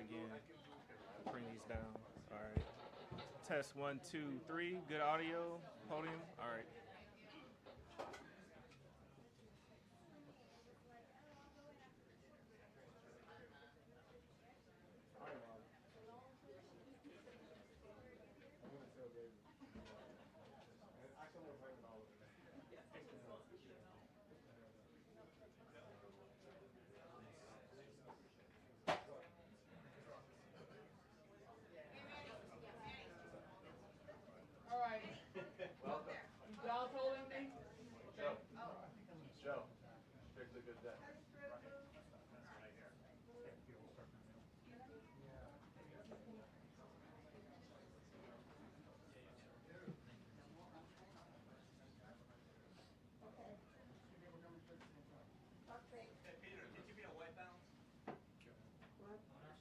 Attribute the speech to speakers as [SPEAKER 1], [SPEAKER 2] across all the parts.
[SPEAKER 1] again. Bring these down. All right. Test 1, 2, 3. Good audio. Podium. All right.
[SPEAKER 2] All right. Welcome. Y'all told him me?
[SPEAKER 3] Joe. Joe. Picked a good day.
[SPEAKER 4] Right here.
[SPEAKER 5] Okay.
[SPEAKER 4] Hey, Peter, did you be a white balance?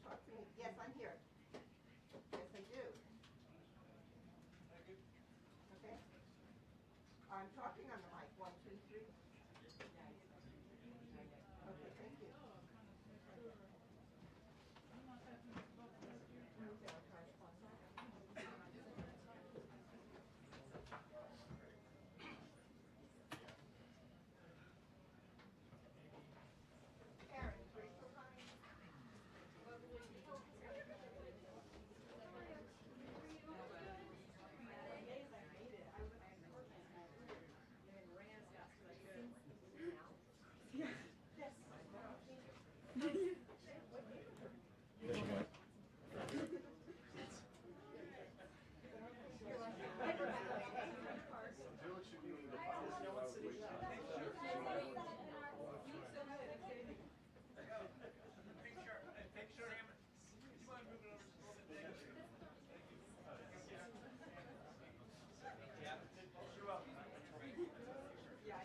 [SPEAKER 5] What? Yes, I'm here. Yes, I do.
[SPEAKER 4] Thank you.
[SPEAKER 5] Okay. I'm talking on the mic. 1, 2, 3. Okay, thank you. Karen, is Rachel coming?
[SPEAKER 3] Do what you need to
[SPEAKER 4] Picture. Would you mind moving over just a little bit? Thank you. Yeah. You're welcome.
[SPEAKER 5] Yeah,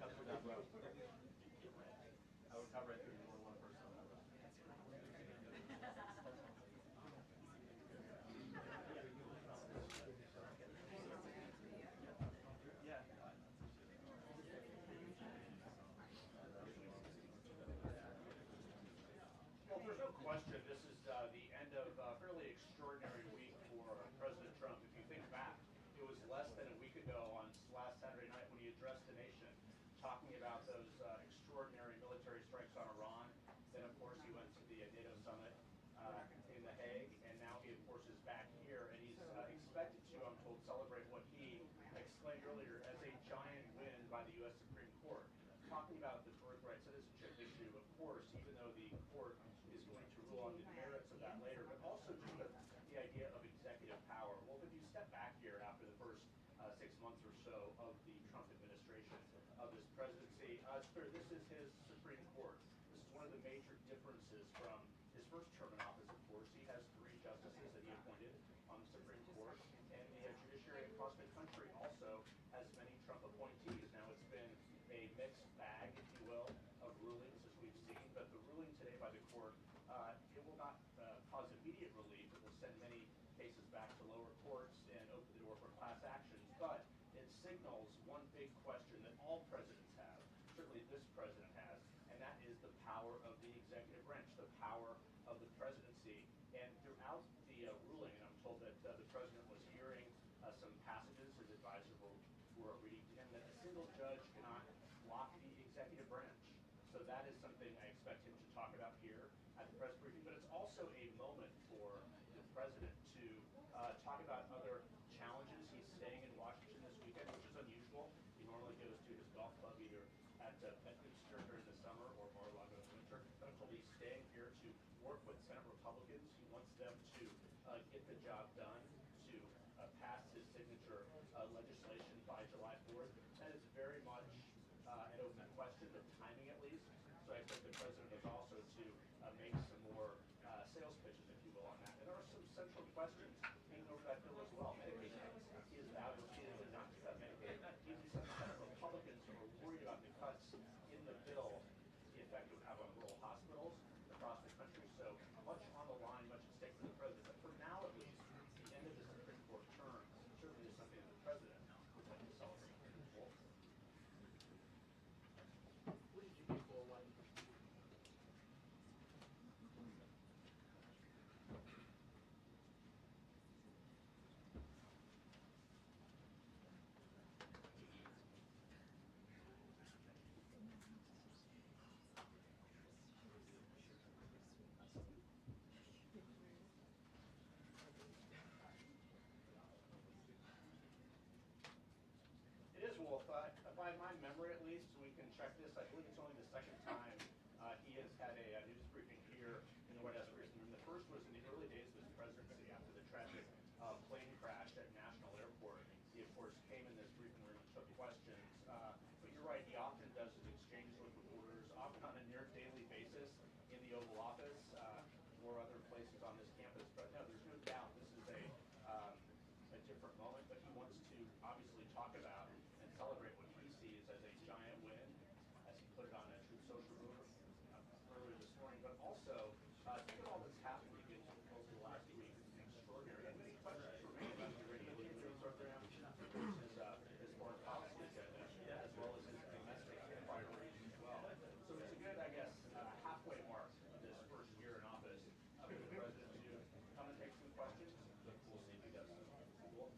[SPEAKER 3] cut through that row. I would cut right through more than one person on that row. Yeah. Well, there's no question this is the end of a fairly extraordinary week for President Trump. If you think back, it was less than a week ago on last Saturday night when he addressed the nation, talking about those extraordinary military strikes on Iran. Then, of course, he went to the NATO summit in The Hague, and now he, of course, is back here, and he's expected to, I'm told, celebrate what he explained earlier as a giant win by the U.S. Supreme Court. Talking about the birthright citizenship issue, of course, even though the court is going to rule on the merits of that later, but also just the idea of executive power. Well, if you step back here after the first 6 months or so of the Trump administration of this presidency, it's clear this is his Supreme Court. This is one of the major differences from his first term in office, of course. He has 3 justices that he appointed on the Supreme Court, and the judiciary across the country also has many Trump appointees. Now, it's been a mixed bag, if you will, of rulings as we've seen, but the ruling today by the court, it will not cause immediate relief. It will send many cases back to lower courts and open the door for class actions, but it signals one big question that all presidents have, certainly this president has, and that is the power of the executive branch, the power of the presidency. And throughout the ruling, and I'm told that the president was hearing some passages his advisors were reading to him, that a single judge cannot block the executive branch. So that is something I expect him to talk about here at the press briefing, but it's also a moment for the president to talk about other challenges. He's staying in Washington this weekend, which is unusual. He normally goes to his golf club either at Easter during the summer or Mar-a-Lago in the winter, but I'm told he's staying here to work with Senate Republicans. He wants them to get the job done, to pass his signature legislation by July 4th. That is very much an open question, the timing at least. So I expect the president is also to make some more sales pitches, if you will, on that. And there are some central questions hanging over that bill as well. Medicaid cuts. He has vowed repeatedly not to cut Medicaid. Even some Senate Republicans who are worried about the cuts in the bill, the effect it would have on rural hospitals across the country. So much on the line, much at stake for the president. But for now, at least, the end of the Supreme Court term certainly is something that the president would like to celebrate. Well,
[SPEAKER 2] What did you do for a while?
[SPEAKER 3] it is, Wolf. By my memory, at least, we can check this. I believe it's only the second time he has had a news briefing here in the White House briefing room. The first was in the early days of his presidency after the tragic plane crash at National Airport. He, of course, came in this briefing room and took questions. But you're right, he often does his exchanges with reporters, often on a near daily basis in the Oval Office or other places on this campus. But no, there's no doubt this is a different moment, but he wants to obviously talk about and celebrate what he sees as a giant win, as he put it on a Truth Social earlier this morning, but also think of all that's happened again over the last week. It's extraordinary. And many questions remain about the iranian nuclear program, his foreign policy agenda, as well as his domestic priorities as well. So it's a good, I guess, halfway mark of this first year in office for the president to come and take some questions. We'll see if he does. Cool.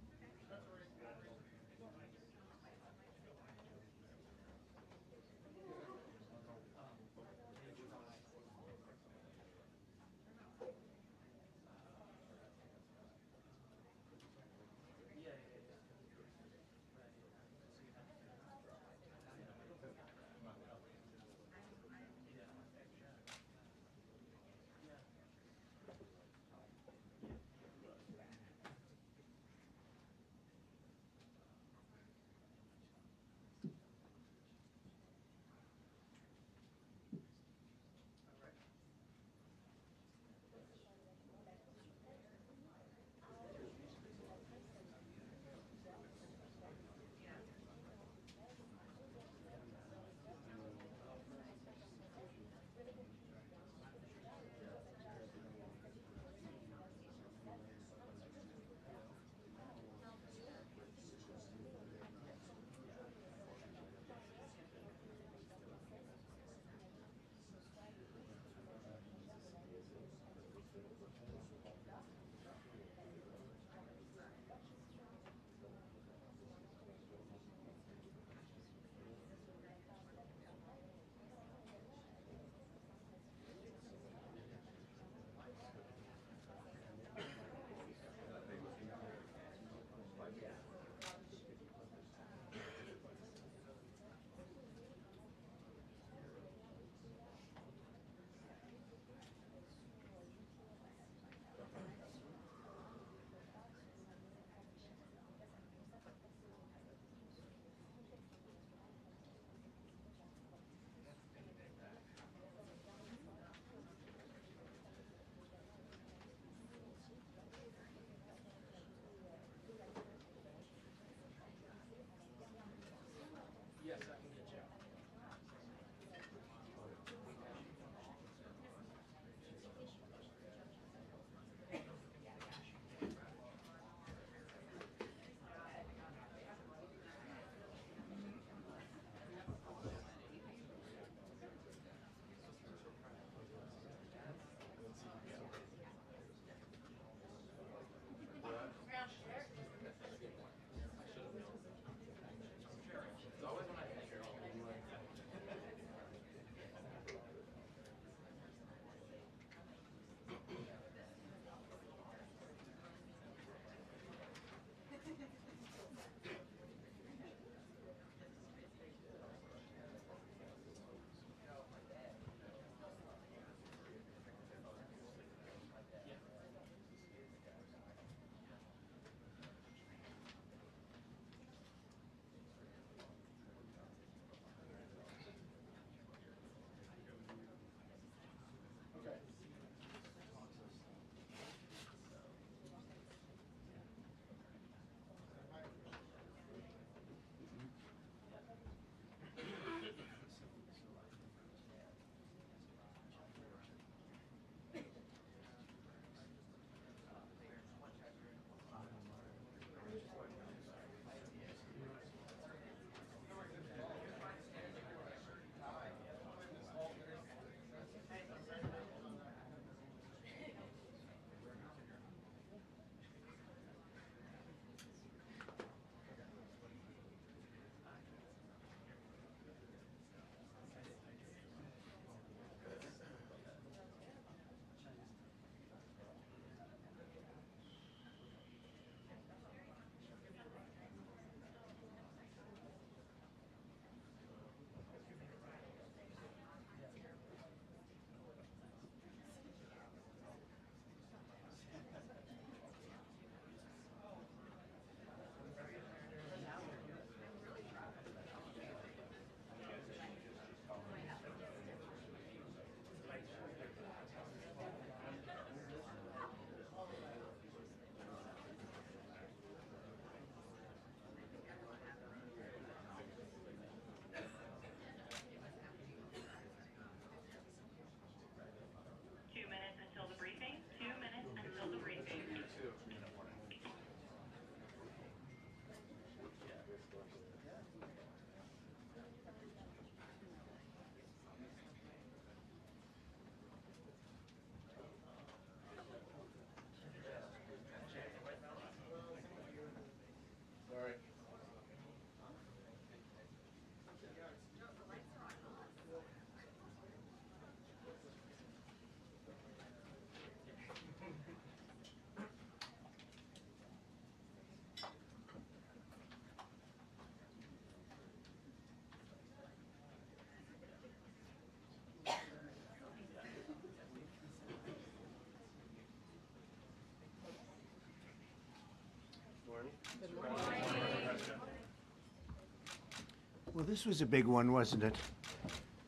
[SPEAKER 6] Well, this was a big one, wasn't it?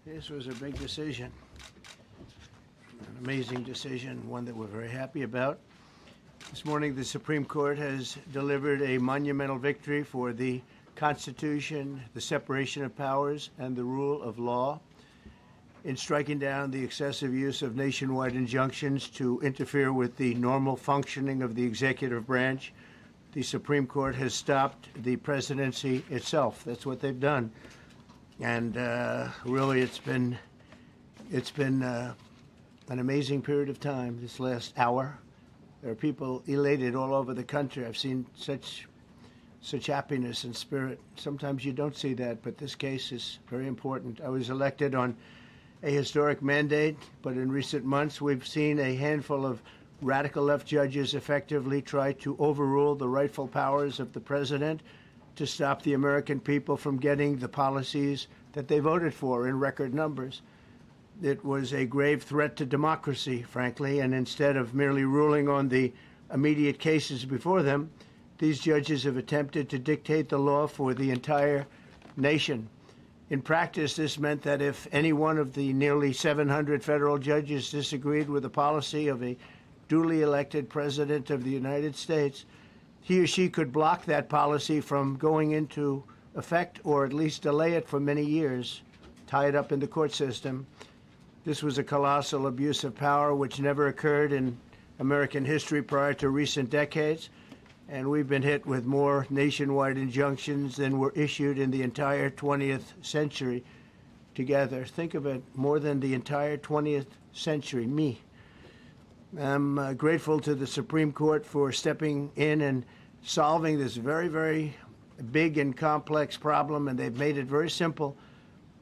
[SPEAKER 6] This was a big decision. An amazing decision, one that we're very happy about. This morning, the Supreme Court has delivered a monumental victory for the Constitution, the separation of powers, and the rule of law in striking down the excessive use of nationwide injunctions to interfere with the normal functioning of the executive branch. The Supreme Court has stopped the presidency itself. That's what they've done. And really, it's been an amazing period of time, this last hour. There are people elated all over the country. I've seen such happiness and spirit. Sometimes you don't see that, but this case is very important. I was elected on a historic mandate, but in recent months we've seen a handful of radical left judges effectively try to overrule the rightful powers of the president to stop the American people from getting the policies that they voted for in record numbers. It was a grave threat to democracy, frankly, and instead of merely ruling on the immediate cases before them, these judges have attempted to dictate the law for the entire nation. In practice, this meant that if any one of the nearly 700 federal judges disagreed with the policy of a duly elected president of the United States, he or she could block that policy from going into effect or at least delay it for many years, tie it up in the court system. This was a colossal abuse of power which never occurred in American history prior to recent decades, and we've been hit with more nationwide injunctions than were issued in the entire 20th century together. Think of it, more than the entire 20th century, me. I'm grateful to the Supreme Court for stepping in and solving this very, very big and complex problem, and they've made it very simple.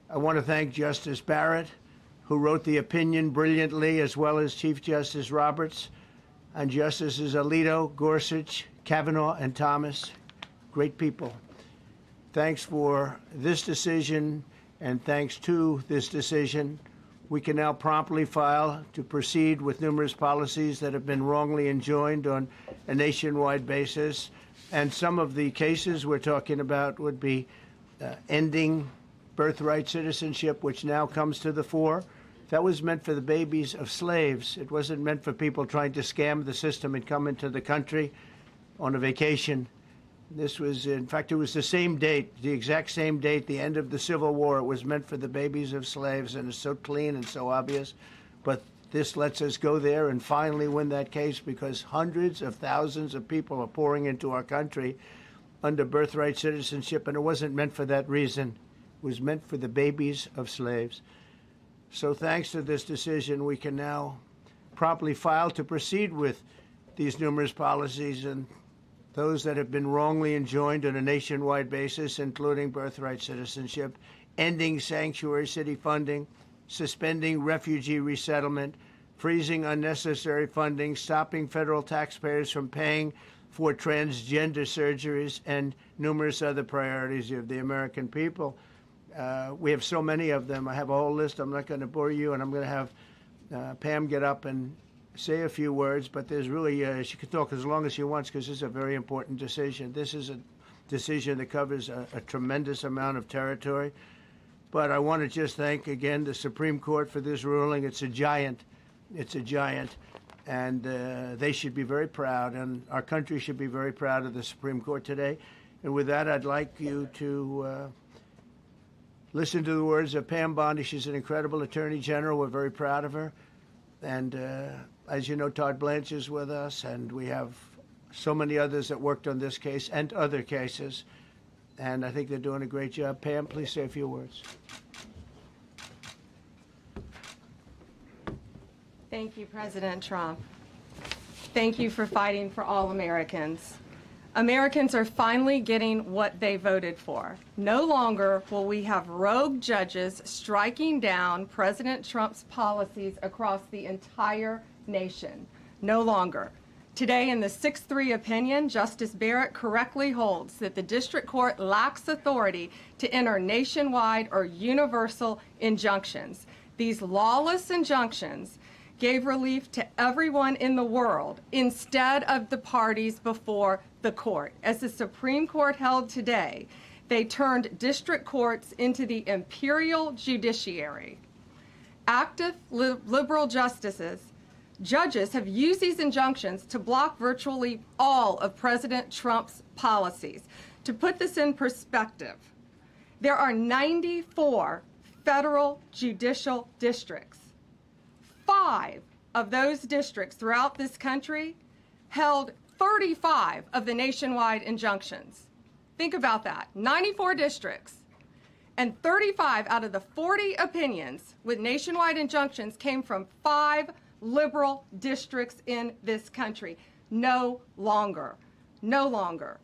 [SPEAKER 6] I want to thank Justice Barrett, who wrote the opinion brilliantly, as well as Chief Justice Roberts, and Justices Alito, Gorsuch, Kavanaugh, and Thomas. Great people. Thanks for this decision, and thanks to this decision, we can now promptly file to proceed with numerous policies that have been wrongly enjoined on a nationwide basis. And some of the cases we're talking about would be ending birthright citizenship, which now comes to the fore. That was meant for the babies of slaves. It wasn't meant for people trying to scam the system and come into the country on a vacation. This was, in fact, it was the same date, the exact same date, the end of the Civil War. It was meant for the babies of slaves, and it's so clean and so obvious. But this lets us go there and finally win that case, because hundreds of thousands of people are pouring into our country under birthright citizenship, and it wasn't meant for that reason. It was meant for the babies of slaves. So thanks to this decision, we can now promptly file to proceed with these numerous policies and those that have been wrongly enjoined on a nationwide basis, including birthright citizenship, ending sanctuary city funding, suspending refugee resettlement, freezing unnecessary funding, stopping federal taxpayers from paying for transgender surgeries, and numerous other priorities of the American people. We have so many of them. I have a whole list. I'm not going to bore you, and I'm going to have Pam get up and say a few words, but there's really, she can talk as long as she wants, because this is a very important decision. This is a decision that covers a tremendous amount of territory. But I want to just thank again the Supreme Court for this ruling. It's a giant. It's a giant. And they should be very proud, and our country should be very proud of the Supreme Court today. And with that, I'd like you to listen to the words of Pam Bondi. She's an incredible Attorney General. We're very proud of her. And as you know, Todd Blanche is with us, and we have so many others that worked on this case and other cases. And I think they're doing a great job. Pam, please say a few words.
[SPEAKER 7] Thank you, President Trump. Thank you for fighting for all Americans. Americans are finally getting what they voted for. No longer will we have rogue judges striking down President Trump's policies across the entire nation. No longer. Today, in the 6-3 opinion, Justice Barrett correctly holds that the district court lacks authority to enter nationwide or universal injunctions. These lawless injunctions gave relief to everyone in the world instead of the parties before the court. As the Supreme Court held today, they turned district courts into the imperial judiciary. Active liberal judges have used these injunctions to block virtually all of President Trump's policies. To put this in perspective, there are 94 federal judicial districts. 5 of those districts throughout this country held 35 of the nationwide injunctions. Think about that. 94 districts, and 35 out of the 40 opinions with nationwide injunctions came from 5 liberal districts in this country. No longer. No longer.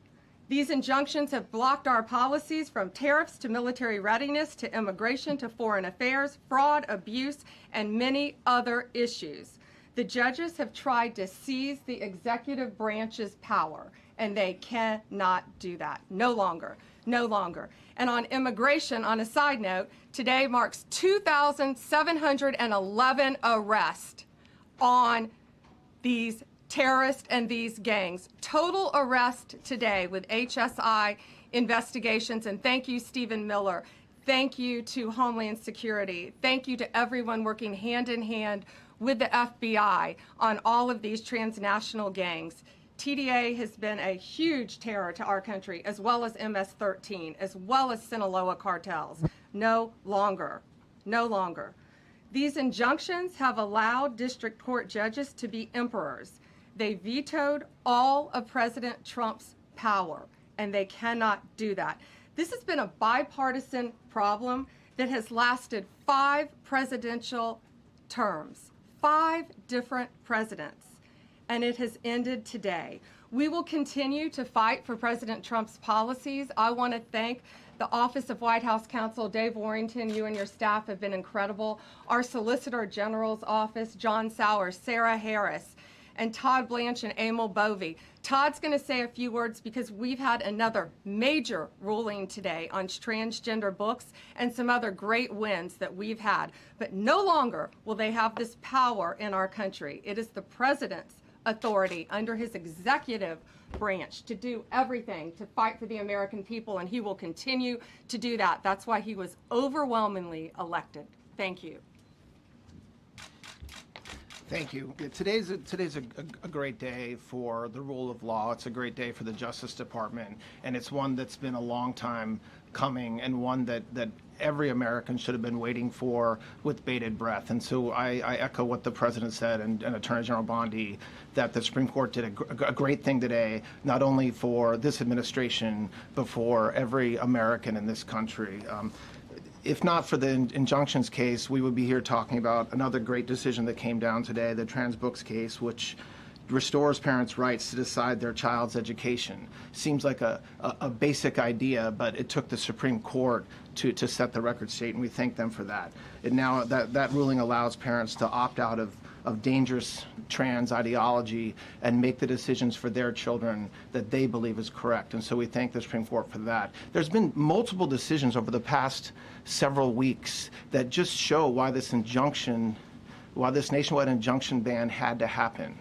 [SPEAKER 7] These injunctions have blocked our policies from tariffs to military readiness to immigration to foreign affairs, fraud, abuse, and many other issues. The judges have tried to seize the executive branch's power, and they cannot do that. No longer. No longer. And on immigration, on a side note, today marks 2,711 arrests on these terrorists and these gangs. Total arrest today with HSI investigations. And thank you, Stephen Miller. Thank you to Homeland Security. Thank you to everyone working hand in hand with the FBI on all of these transnational gangs. TDA has been a huge terror to our country, as well as MS-13, as well as Sinaloa cartels. No longer. No longer. These injunctions have allowed district court judges to be emperors. They vetoed all of President Trump's power, and they cannot do that. This has been a bipartisan problem that has lasted 5 presidential terms, 5 different presidents, and it has ended today. We will continue to fight for President Trump's policies. I want to thank the Office of White House Counsel, Dave Warrington. You and your staff have been incredible. Our Solicitor General's office, John Sowers, Sarah Harris, and Todd Blanche and Emil Bovey. Todd's going to say a few words because we've had another major ruling today on transgender books and some other great wins that we've had. But no longer will they have this power in our country. It is the president's authority under his executive branch to do everything to fight for the American people, and he will continue to do that. That's why he was overwhelmingly elected. Thank you.
[SPEAKER 8] Thank you. Today's a great day for the rule of law. It's a great day for the Justice Department, and it's one that's been a long time coming and one that every American should have been waiting for with bated breath. And so I echo what the President said and Attorney General Bondi, that the Supreme Court did a great thing today, not only for this administration, but for every American in this country. If not for the injunctions case, we would be here talking about another great decision that came down today, the trans books case, which restores parents' rights to decide their child's education. Seems like a basic idea, but it took the Supreme Court to set the record straight, and we thank them for that. And now that ruling allows parents to opt out of dangerous trans ideology and make the decisions for their children that they believe is correct. And so we thank the Supreme Court for that. There's been multiple decisions over the past several weeks that just show why this nationwide injunction ban had to happen.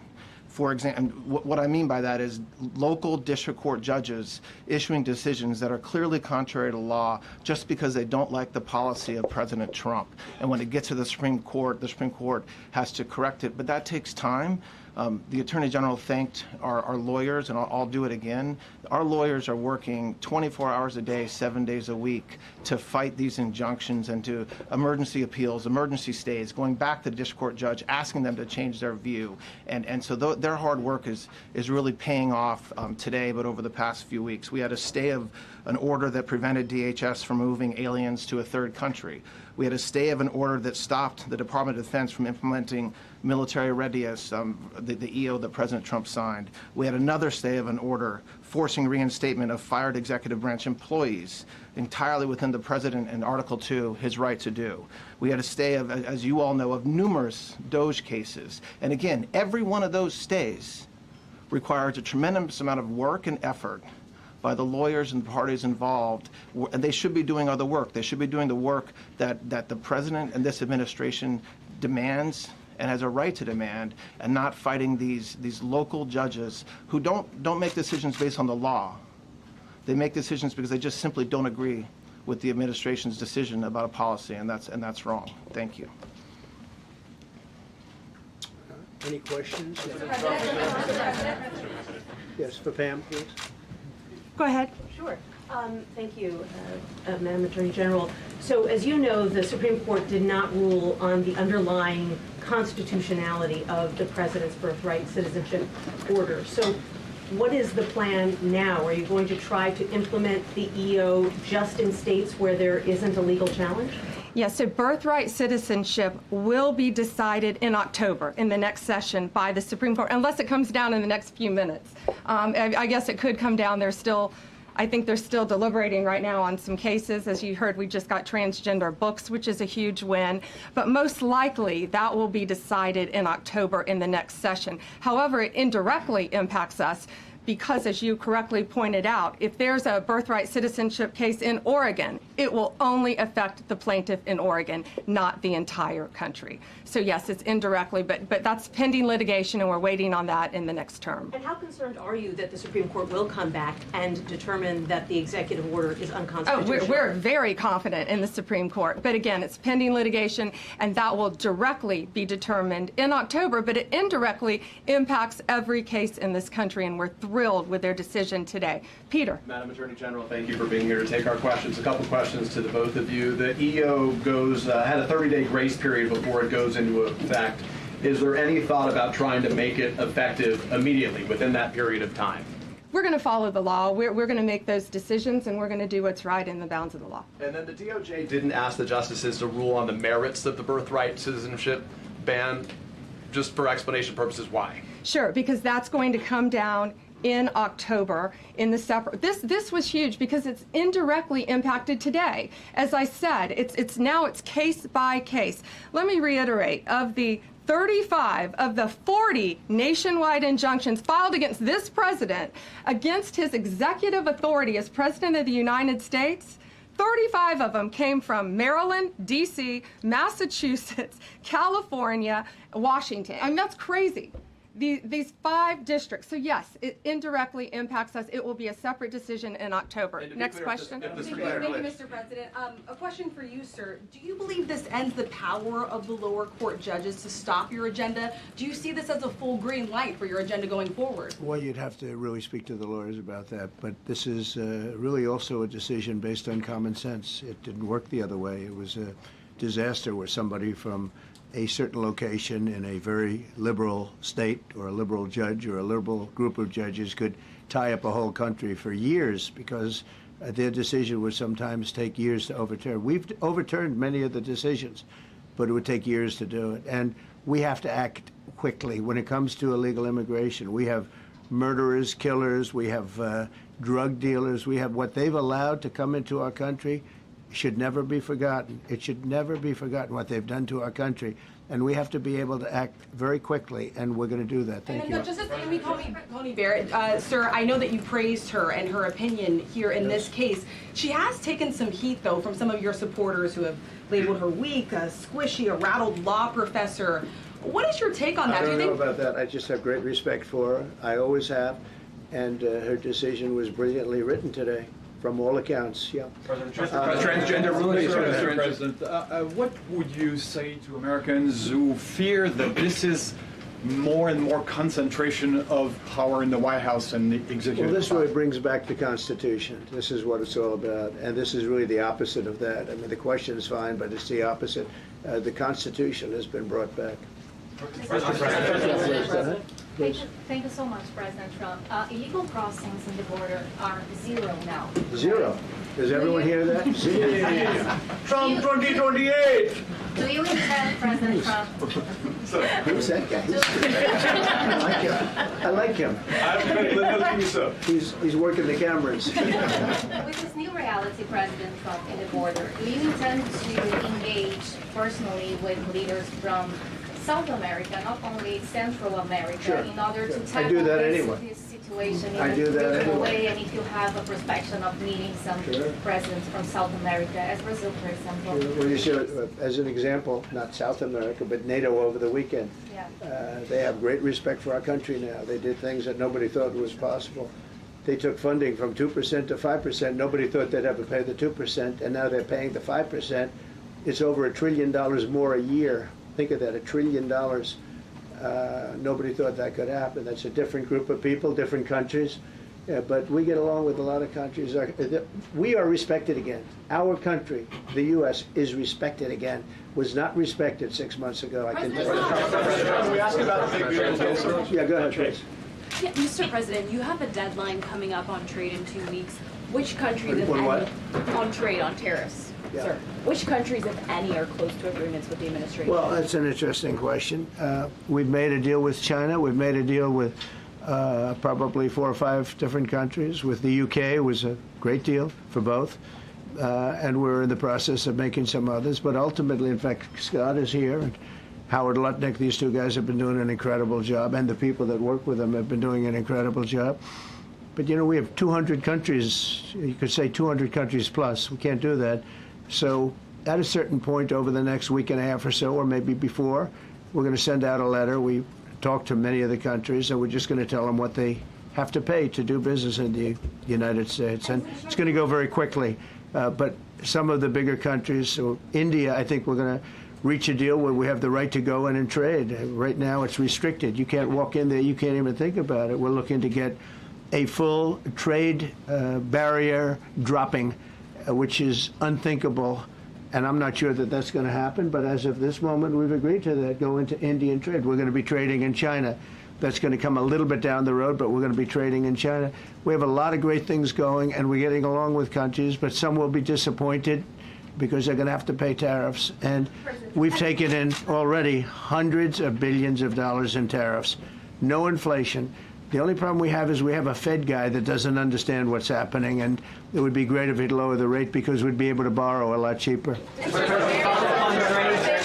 [SPEAKER 8] For example, what I mean by that is local district court judges issuing decisions that are clearly contrary to law just because they don't like the policy of President Trump. And when it gets to the Supreme Court has to correct it. But that takes time. The Attorney General thanked our lawyers, and I'll do it again. Our lawyers are working 24 hours a day, 7 days a week to fight these injunctions and to emergency appeals, emergency stays, going back to the district court judge, asking them to change their view. And so their hard work is really paying off today, but over the past few weeks. We had a stay of an order that prevented DHS from moving aliens to a third country. We had a stay of an order that stopped the Department of Defense from implementing military readiness, the EO that President Trump signed. We had another stay of an order forcing reinstatement of fired executive branch employees entirely within the President and Article 2, his right to do. We had a stay of, as you all know, of numerous DOJ cases. And again, every one of those stays requires a tremendous amount of work and effort by the lawyers and the parties involved, and they should be doing other work. They should be doing the work that the President and this administration demands and has a right to demand, and not fighting these local judges who don't make decisions based on the law. They make decisions because they just simply don't agree with the administration's decision about a policy, and that's wrong. Thank you.
[SPEAKER 6] Any questions? Yes, for Pam, please.
[SPEAKER 7] Go ahead.
[SPEAKER 9] Sure. Thank you, Madam Attorney General. So as you know, the Supreme Court did not rule on the underlying constitutionality of the President's birthright citizenship order. So what is the plan now? Are you going to try to implement the EO just in states where there isn't a legal challenge?
[SPEAKER 7] Yes, so birthright citizenship will be decided in October in the next session by the Supreme Court, unless it comes down in the next few minutes. I guess it could come down. I think they're still deliberating right now on some cases. As you heard, we just got transgender books, which is a huge win. But most likely, that will be decided in October in the next session. However, it indirectly impacts us because, as you correctly pointed out, if there's a birthright citizenship case in Oregon, it will only affect the plaintiff in Oregon, not the entire country. So yes, it's indirectly, but that's pending litigation, and we're waiting on that in the next term.
[SPEAKER 9] And how concerned are you that the Supreme Court will come back and determine that the executive order is unconstitutional?
[SPEAKER 7] Oh, we're very confident in the Supreme Court. But again, it's pending litigation, and that will directly be determined in October, but it indirectly impacts every case in this country, and we're thrilled with their decision today. Peter.
[SPEAKER 10] Madam Attorney General, thank you for being here to take our questions. A couple questions to the both of you. The EO had a 30-day grace period before it goes into effect. Is there any thought about trying to make it effective immediately within that period of time?
[SPEAKER 7] We're going to follow the law. We're going to make those decisions, and we're going to do what's right in the bounds of the law.
[SPEAKER 10] And then the DOJ didn't ask the justices to rule on the merits of the birthright citizenship ban. Just for explanation purposes, why?
[SPEAKER 7] Sure, because that's going to come down in October in the separate. This was huge because it's indirectly impacted today. As I said, it's case by case. Let me reiterate, of the 35 of the 40 nationwide injunctions filed against this president, against his executive authority as President of the United States, 35 of them came from Maryland, D.C., Massachusetts, California, Washington. I mean, that's crazy. These 5 districts. So yes, it indirectly impacts us. It will be a separate decision in October. Next question.
[SPEAKER 11] Thank you, Mr. President. A question for you, sir. Do you believe this ends the power of the lower court judges to stop your agenda? Do you see this as a full green light for your agenda going forward?
[SPEAKER 6] Well, you'd have to really speak to the lawyers about that. But this is really also a decision based on common sense. It didn't work the other way. It was a disaster where somebody from a certain location in a very liberal state or a liberal judge or a liberal group of judges could tie up a whole country for years because their decision would sometimes take years to overturn. We've overturned many of the decisions, but it would take years to do it. And we have to act quickly when it comes to illegal immigration. We have murderers, killers, we have drug dealers, we have what they've allowed to come into our country. Should never be forgotten. It should never be forgotten what they've done to our country. And we have to be able to act very quickly, and we're going to do that. Thank you.
[SPEAKER 11] Justice Amy Coney Barrett, sir, I know that you praised her and her opinion here in this case. She has taken some heat, though, from some of your supporters who have labeled her weak, a squishy, a rattled law professor. What is your take on that?
[SPEAKER 6] I don't know about that. I just have great respect for her. I always have. And her decision was brilliantly written today. From all accounts, yeah.
[SPEAKER 12] Transgender relations, Mr. President. What would you say to Americans who fear that this is more and more concentration of power in the White House and the executive?
[SPEAKER 6] Well, this really brings back the Constitution. This is what it's all about, and this is really the opposite of that. I mean, the question is fine, but it's the opposite. The Constitution has been brought back.
[SPEAKER 13] Mr. President. Thank you so much, President Trump. Illegal crossings in the border are 0 now.
[SPEAKER 6] 0. Does everyone hear that? 0.
[SPEAKER 13] Trump 2028. Do you intend, President Trump?
[SPEAKER 6] Who's that guy? I like him. He's working the cameras.
[SPEAKER 13] With this new reality, President Trump, in the border, do you intend to engage personally with leaders from South America, not only Central America,
[SPEAKER 6] Sure.
[SPEAKER 13] in order to tackle
[SPEAKER 6] I do that
[SPEAKER 13] this
[SPEAKER 6] anyway.
[SPEAKER 13] situation? situation in
[SPEAKER 6] I
[SPEAKER 13] a
[SPEAKER 6] do that
[SPEAKER 13] regional
[SPEAKER 6] anyway.
[SPEAKER 13] way, and if you have a perspective of meeting some
[SPEAKER 6] Sure.
[SPEAKER 13] presidents from South America, as Brazil, for example.
[SPEAKER 6] Well, you see, as an example, not South America, but NATO over the weekend.
[SPEAKER 13] Yeah.
[SPEAKER 6] They have great respect for our country now. They did things that nobody thought was possible. They took funding from 2% to 5%. Nobody thought they'd ever pay the 2%, and now they're paying the 5%. It's over $1 trillion more a year. Think of that, $1 trillion. Nobody thought that could happen. That's a different group of people, different countries. Yeah, but we get along with a lot of countries. We are respected again. Our country, the U.S., is respected again. Was not respected 6 months ago. I can tell you.
[SPEAKER 10] Can we ask about the big beautiful?
[SPEAKER 6] Yeah, go ahead, please.
[SPEAKER 14] Yeah, Mr. President, you have a deadline coming up on trade in 2 weeks. Which countries, if
[SPEAKER 6] On
[SPEAKER 14] any,
[SPEAKER 6] what?
[SPEAKER 14] on trade, on tariffs,
[SPEAKER 6] Yeah.
[SPEAKER 14] sir? Which countries, if any, are close to agreements with the administration?
[SPEAKER 6] Well, that's an interesting question. We've made a deal with China. We've made a deal with probably 4 or 5 different countries. With the UK, it was a great deal for both. And we're in the process of making some others. But ultimately, in fact, Scott is here. And Howard Lutnick, these 2 guys have been doing an incredible job. And the people that work with them have been doing an incredible job. But, you know, we have 200 countries. You could say 200 countries plus. We can't do that. So at a certain point over the next week and a half or so, or maybe before, we're going to send out a letter. We talked to many of the countries, and we're just going to tell them what they have to pay to do business in the United States. And it's going to go very quickly. But some of the bigger countries, so India, I think we're going to reach a deal where we have the right to go in and trade. Right now it's restricted. You can't walk in there. You can't even think about it. We're looking to get a full trade barrier dropping, which is unthinkable. And I'm not sure that that's going to happen, but as of this moment, we've agreed to that, go into Indian trade. We're going to be trading in China. That's going to come a little bit down the road, but we're going to be trading in China. We have a lot of great things going, and we're getting along with countries, but some will be disappointed because they're going to have to pay tariffs. And we've taken in already hundreds of billions of dollars in tariffs. No inflation. The only problem we have is we have a Fed guy that doesn't understand what's happening, and it would be great if he'd lower the rate because we'd be able to borrow a lot cheaper.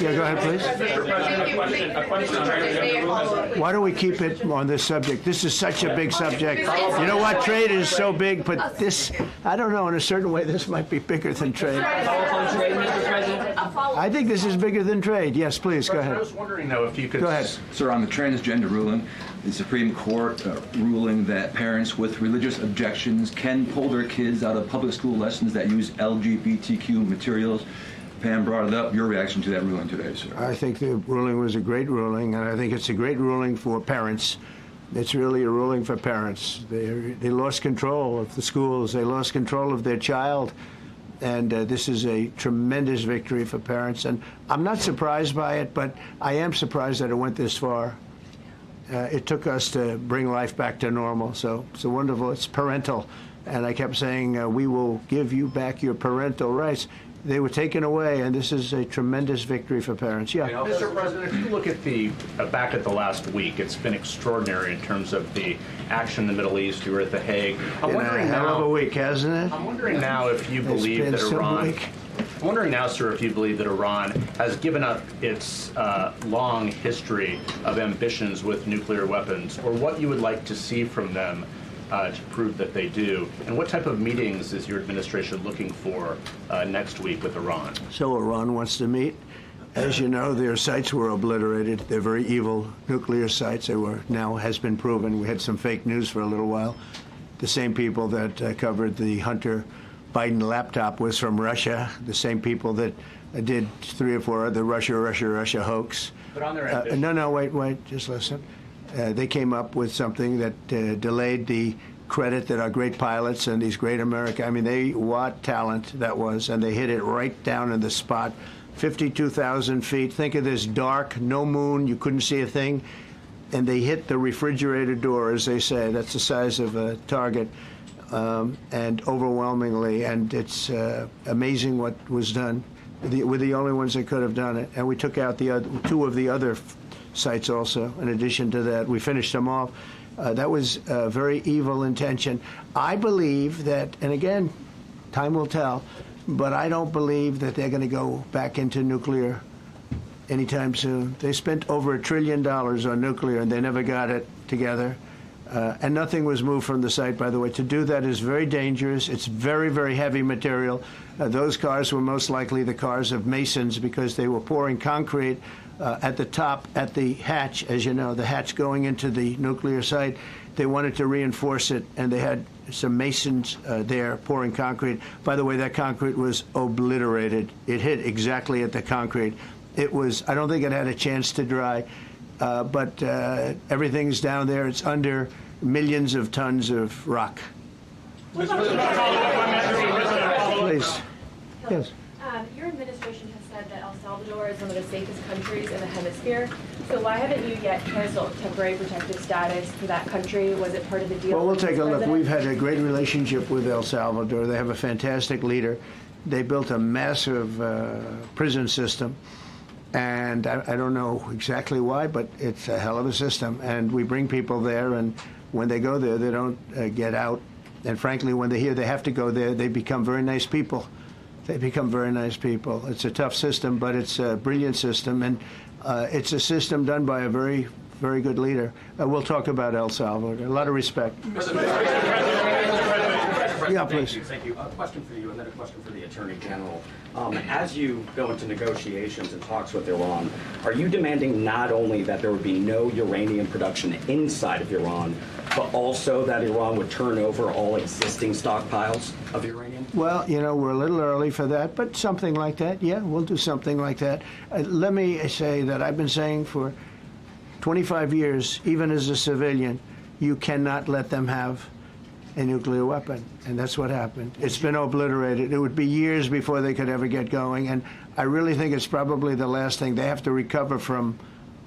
[SPEAKER 6] Yeah, go ahead, please. Why don't we keep it on this subject? This is such a big subject. You know what? Trade is so big, but this, I don't know, in a certain way, this might be bigger than trade. I think this is bigger than trade. Yes, please, go ahead.
[SPEAKER 15] I was wondering, though, if you could...
[SPEAKER 6] Go ahead.
[SPEAKER 15] Sir, on the transgender ruling, the Supreme Court ruling that parents with religious objections can pull their kids out of public school lessons that use LGBTQ materials. Pam brought it up. Your reaction to that ruling today, sir?
[SPEAKER 6] I think the ruling was a great ruling, and I think it's a great ruling for parents. It's really a ruling for parents. They lost control of the schools. They lost control of their child. And this is a tremendous victory for parents. And I'm not surprised by it, but I am surprised that it went this far. It took us to bring life back to normal. So it's wonderful. It's parental. And I kept saying, we will give you back your parental rights. They were taken away, and this is a tremendous victory for parents. Yeah.
[SPEAKER 15] Mr. President, if you look at the back at the last week, it's been extraordinary in terms of the action in the Middle East. You were at The Hague. I'm wondering
[SPEAKER 6] hell
[SPEAKER 15] now.
[SPEAKER 6] of a week, hasn't it?
[SPEAKER 15] I'm wondering now if you believe
[SPEAKER 6] been
[SPEAKER 15] that
[SPEAKER 6] so
[SPEAKER 15] Iran.
[SPEAKER 6] bleak.
[SPEAKER 15] I'm wondering now, sir, if you believe that Iran has given up its long history of ambitions with nuclear weapons, or what you would like to see from them to prove that they do, and what type of meetings is your administration looking for next week with Iran?
[SPEAKER 6] So Iran wants to meet. As you know, their sites were obliterated. They're very evil nuclear sites. They were now has been proven. We had some fake news for a little while. The same people that covered the Hunter Biden laptop was from Russia. The same people that did 3 or 4 other Russia hoax.
[SPEAKER 15] But on their ambition.
[SPEAKER 6] No, wait, just listen. They came up with something that delayed the credit that our great pilots and these great what talent that was, and they hit it right down in the spot. 52,000 feet. Think of this dark, no moon, you couldn't see a thing, and they hit the refrigerator door, as they say. That's the size of a target, and overwhelmingly, and it's amazing what was done. We're the only ones that could have done it, and we took out the 2 of the other sites also. In addition to that, we finished them off. That was a very evil intention. I believe that, and again, time will tell, but I don't believe that they're going to go back into nuclear anytime soon. They spent over $1 trillion on nuclear, and they never got it together. And nothing was moved from the site, by the way. To do that is very dangerous. It's very, very heavy material. Those cars were most likely the cars of masons because they were pouring concrete at the top, at the hatch, as you know, the hatch going into the nuclear site. They wanted to reinforce it, and they had some masons there pouring concrete. By the way, that concrete was obliterated. It hit exactly at the concrete. It was, I don't think it had a chance to dry, but everything's down there. It's under millions of tons of rock. Please. Yes.
[SPEAKER 14] Your administration has said that El Salvador is one of the safest countries in the hemisphere. So why haven't you yet canceled temporary protective status for that country? Was it part of the deal?
[SPEAKER 6] Well, we'll take a look. We've had a great relationship with El Salvador. They have a fantastic leader. They built a massive prison system. And I don't know exactly why, but it's a hell of a system. And we bring people there, and when they go there, they don't get out. And frankly, when they hear they have to go there, they become very nice people. They become very nice people. It's a tough system, but it's a brilliant system. And it's a system done by a very, very good leader. We'll talk about El Salvador. A lot of respect. Yeah, please.
[SPEAKER 16] Thank you. A question for you and then a question for the Attorney General. As you go into negotiations and talks with Iran, are you demanding not only that there would be no uranium production inside of Iran, but also that Iran would turn over all existing stockpiles of uranium?
[SPEAKER 6] Well, you know, we're a little early for that, but something like that, yeah, we'll do something like that. Let me say that I've been saying for 25 years, even as a civilian, you cannot let them have a nuclear weapon, and that's what happened. It's been obliterated. It would be years before they could ever get going, and I really think it's probably the last thing. They have to recover from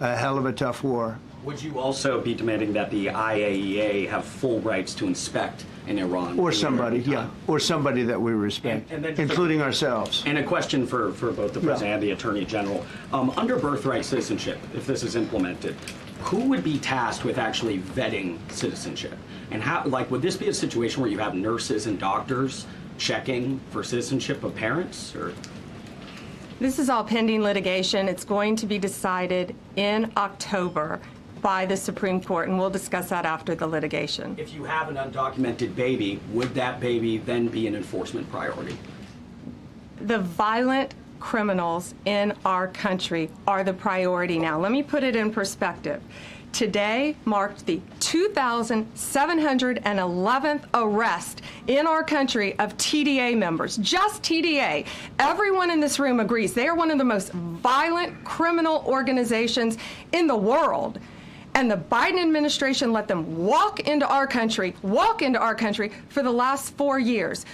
[SPEAKER 6] a hell of a tough war.
[SPEAKER 16] Would you also be demanding that the IAEA have full rights to inspect in Iran?
[SPEAKER 6] Or somebody, yeah, or somebody that we respect,
[SPEAKER 16] and then
[SPEAKER 6] including ourselves.
[SPEAKER 16] And a question for both the President and the Attorney General. Under birthright citizenship, if this is implemented, who would be tasked with actually vetting citizenship? And how, like, would this be a situation where you have nurses and doctors checking for citizenship of parents, or?
[SPEAKER 7] This is all pending litigation. It's going to be decided in October by the Supreme Court, and we'll discuss that after the litigation.
[SPEAKER 16] If you have an undocumented baby, would that baby then be an enforcement priority?
[SPEAKER 7] The violent criminals in our country are the priority now. Let me put it in perspective. Today marked the 2,711th arrest in our country of TDA members, just TDA. Everyone in this room agrees they are one of the most violent criminal organizations in the world. And the Biden administration let them walk into our country for the last 4 years.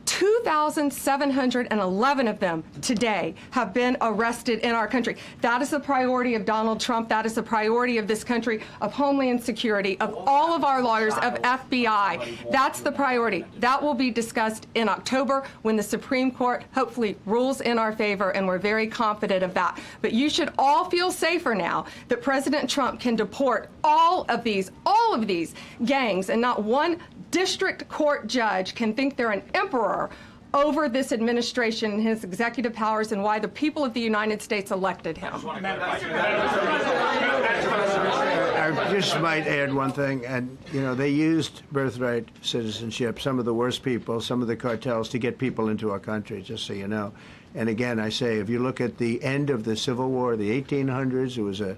[SPEAKER 7] 2,711 of them today have been arrested in our country. That is the priority of Donald Trump. That is the priority of this country, of Homeland Security, of all of our lawyers, of FBI. That's the priority. That will be discussed in October when the Supreme Court hopefully rules in our favor, and we're very confident of that. But you should all feel safer now that President Trump can deport all of these gangs, and not one district court judge can think they're an emperor over this administration and his executive powers and why the people of the United States elected him.
[SPEAKER 6] I just might add one thing, and you know, they used birthright citizenship, some of the worst people, some of the cartels, to get people into our country, just so you know. And again, I say, if you look at the end of the Civil War, the 1800s, it was a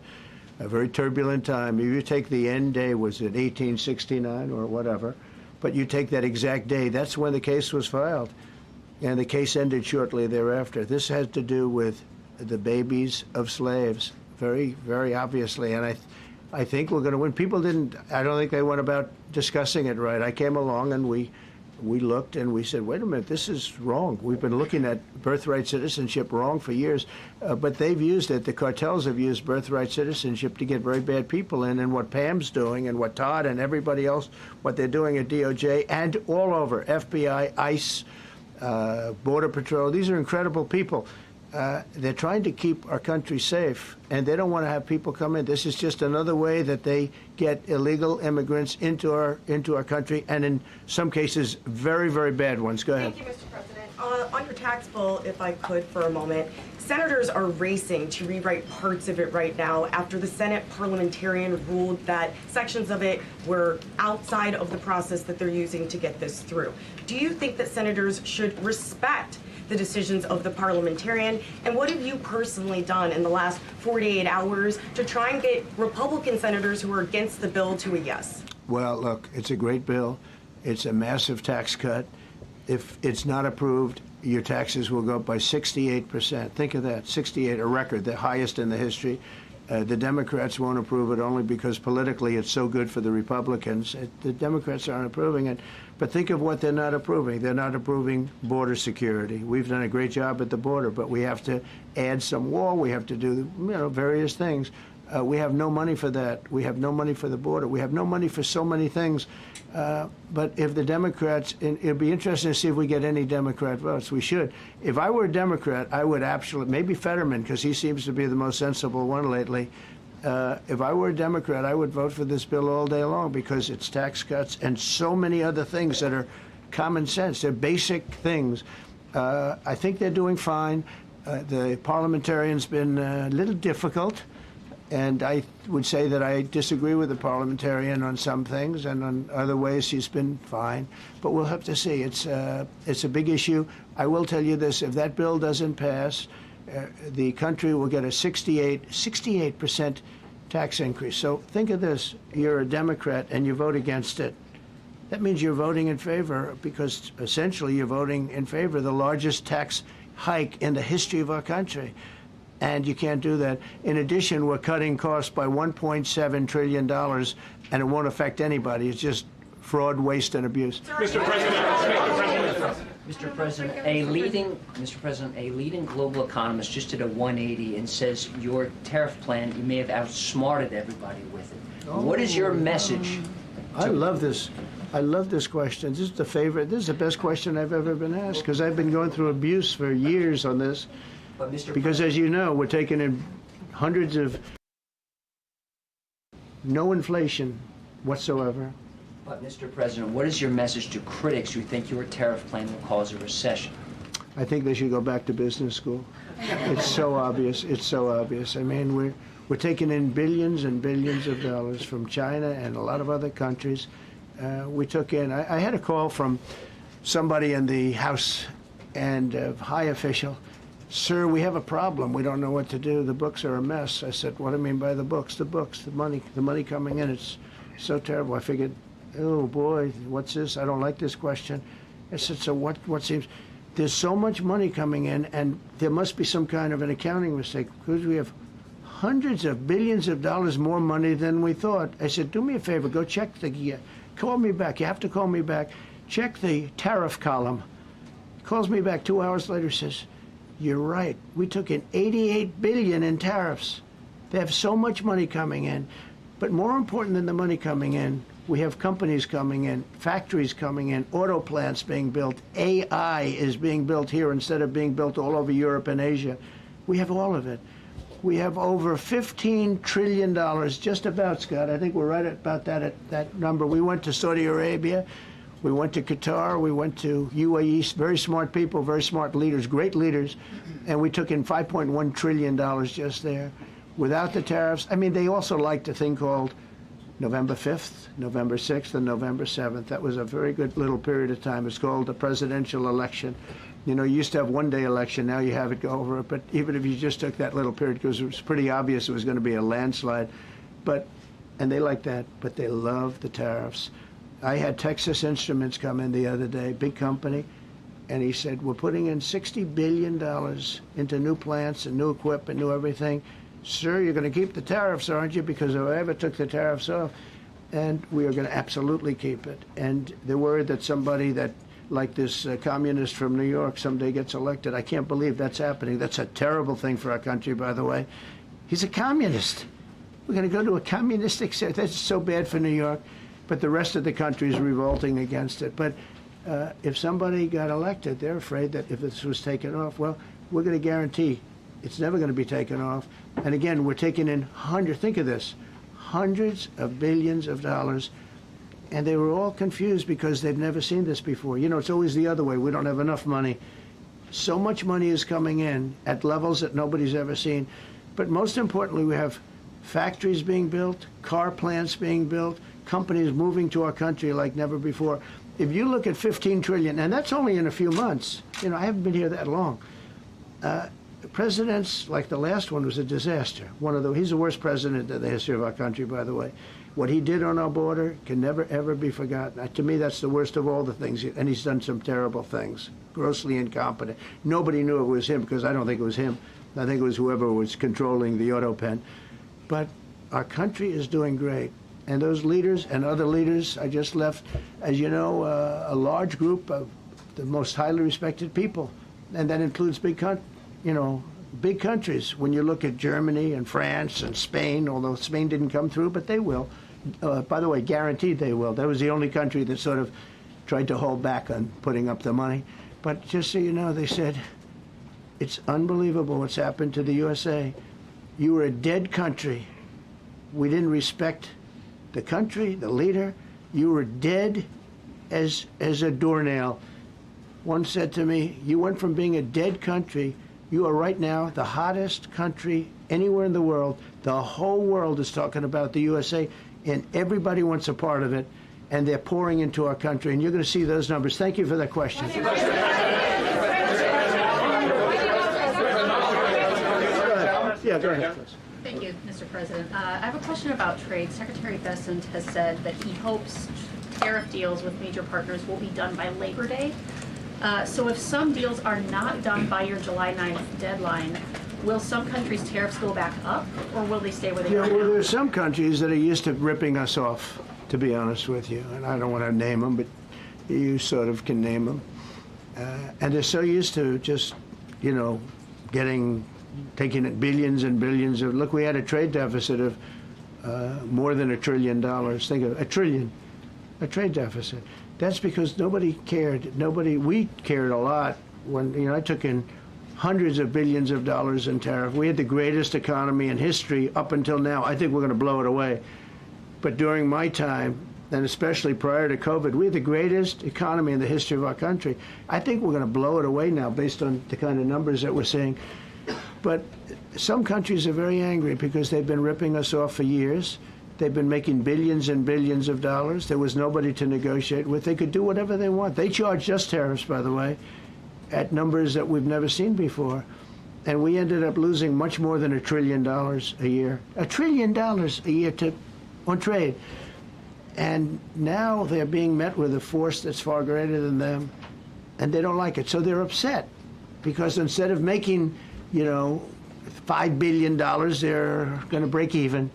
[SPEAKER 6] very turbulent time. If you take the end day, was it 1869 or whatever, but you take that exact day, that's when the case was filed. And the case ended shortly thereafter. This had to do with the babies of slaves, very, very obviously. And I think we're going to win. People I don't think they went about discussing it right. I came along and we looked and we said, wait a minute, this is wrong. We've been looking at birthright citizenship wrong for years, but they've used it. The cartels have used birthright citizenship to get very bad people in, and what Pam's doing and what Todd and everybody else, what they're doing at DOJ and all over, FBI, ICE, Border Patrol, these are incredible people. they're trying to keep our country safe, and they don't want to have people come in. This is just another way that they get illegal immigrants into our country, and in some cases, very, very bad ones. Go ahead.
[SPEAKER 17] Thank you, Mr. President. On your tax bill, if I could for a moment, senators are racing to rewrite parts of it right now after the Senate parliamentarian ruled that sections of it were outside of the process that they're using to get this through. Do you think that senators should respect the decisions of the parliamentarian? And what have you personally done in the last 48 hours to try and get Republican senators who are against the bill to a yes?
[SPEAKER 6] Well, look, it's a great bill. It's a massive tax cut. If it's not approved, your taxes will go up by 68%. Think of that, 68, a record, the highest in the history. The Democrats won't approve it only because politically it's so good for the Republicans. The Democrats aren't approving it. But think of what they're not approving. They're not approving border security. We've done a great job at the border, but we have to add some wall. We have to do, various things. We have no money for that. We have no money for the border. We have no money for so many things. But if the Democrats, it'd be interesting to see if we get any Democrat votes. We should. If I were a Democrat, I would absolutely, maybe Fetterman, because he seems to be the most sensible one lately. If I were a Democrat, I would vote for this bill all day long because it's tax cuts and so many other things that are common sense. They're basic things. I think they're doing fine. The parliamentarian's been a little difficult. And I would say that I disagree with the parliamentarian on some things, and on other ways she's been fine. But we'll have to see. It's a big issue. I will tell you this: if that bill doesn't pass, the country will get a 68% tax increase. So think of this: you're a Democrat and you vote against it. That means you're voting in favor, because essentially you're voting in favor of the largest tax hike in the history of our country. And you can't do that. In addition, we're cutting costs by $1.7 trillion, and it won't affect anybody. It's just fraud, waste, and abuse.
[SPEAKER 18] Mr. President, a leading global economist just did a 180 and says your tariff plan, you may have outsmarted everybody with it. What is your message?
[SPEAKER 6] I love this. I love this question. This is the favorite. This is the best question I've ever been asked, because I've been going through abuse for years on this. Because, as you know, we're taking in hundreds of no inflation whatsoever.
[SPEAKER 18] But, Mr. President, what is your message to critics who think your tariff plan will cause a recession?
[SPEAKER 6] I think they should go back to business school. It's so obvious. It's so obvious. I mean, we're taking in billions and billions of dollars from China and a lot of other countries. We took in, I had a call from somebody in the House and a high official. Sir, we have a problem. We don't know what to do. The books are a mess. I said, what do you mean by the books? The books, the money coming in. It's so terrible. I figured, oh boy, what's this? I don't like this question. I said, so what seems? There's so much money coming in, and there must be some kind of an accounting mistake, because we have hundreds of billions of dollars more money than we thought. I said, do me a favor, go check call me back. You have to call me back. Check the tariff column. He calls me back 2 hours later, says, you're right. We took in $88 billion in tariffs. They have so much money coming in. But more important than the money coming in, we have companies coming in, factories coming in, auto plants being built. AI is being built here instead of being built all over Europe and Asia. We have all of it. We have over $15 trillion, just about, Scott. I think we're right about that number. We went to Saudi Arabia. We went to Qatar, we went to UAE, very smart people, very smart leaders, great leaders, and we took in $5.1 trillion just there. Without the tariffs, I mean, they also liked a thing called November 5th, November 6th, and November 7th. That was a very good little period of time. It's called the presidential election. You know, you used to have one-day election, now you have it go over it, but even if you just took that little period, because it was pretty obvious it was going to be a landslide, and they like that, but they love the tariffs. I had Texas Instruments come in the other day, big company, and he said, we're putting in $60 billion into new plants and new equipment, new everything. Sir, you're going to keep the tariffs, aren't you? Because if I ever took the tariffs off, and we are going to absolutely keep it. And they're worried that somebody that, like this communist from New York, someday gets elected. I can't believe that's happening. That's a terrible thing for our country, by the way. He's a communist. We're going to go to a communistic state. That's so bad for New York. But the rest of the country is revolting against it. But if somebody got elected, they're afraid that if this was taken off, well, we're going to guarantee it's never going to be taken off. And again, we're taking in think of this, hundreds of billions of dollars. And they were all confused because they've never seen this before. You know, it's always the other way. We don't have enough money. So much money is coming in at levels that nobody's ever seen. But most importantly, we have factories being built, car plants being built, companies moving to our country like never before. If you look at 15 trillion, and that's only in a few months. You know, I haven't been here that long. Presidents like the last one was a disaster. He's the worst president in the history of our country, by the way. What he did on our border can never, ever be forgotten. To me, that's the worst of all the things. And he's done some terrible things, grossly incompetent. Nobody knew it was him because I don't think it was him. I think it was whoever was controlling the auto pen. But our country is doing great. And those leaders and other leaders, I just left, as you know, a large group of the most highly respected people. And that includes big countries. When you look at Germany and France and Spain, although Spain didn't come through, but they will. By the way, guaranteed they will. That was the only country that sort of tried to hold back on putting up the money. But just so you know, they said, it's unbelievable what's happened to the USA. You were a dead country. We didn't respect the country, the leader. You were dead as a doornail. One said to me, you went from being a dead country, you are right now the hottest country anywhere in the world. The whole world is talking about the USA, and everybody wants a part of it, and they're pouring into our country, and you're going to see those numbers. Thank you for that question. Yeah, go ahead, please.
[SPEAKER 19] Thank you, Mr. President. I have a question about trade. Secretary Bessent has said that he hopes tariff deals with major partners will be done by Labor Day. So if some deals are not done by your July 9th deadline, will some countries' tariffs go back up, or will they stay where they are now?
[SPEAKER 6] Well, there's some countries that are used to ripping us off, to be honest with you. And I don't want to name them, but you sort of can name them. And they're so used to just, taking it billions and billions of, look, we had a trade deficit of more than $1 trillion. Think of a trade deficit. That's because nobody cared. We cared a lot when, I took in hundreds of billions of dollars in tariff. We had the greatest economy in history up until now. I think we're going to blow it away. But during my time, and especially prior to COVID, we had the greatest economy in the history of our country. I think we're going to blow it away now based on the kind of numbers that we're seeing. But some countries are very angry because they've been ripping us off for years. They've been making billions and billions of dollars. There was nobody to negotiate with. They could do whatever they want. They charged us tariffs, by the way, at numbers that we've never seen before. And we ended up losing much more than $1 trillion a year. $1 trillion a year on trade. And now they're being met with a force that's far greater than them, and they don't like it. So they're upset because instead of making, $5 billion, they're going to break even.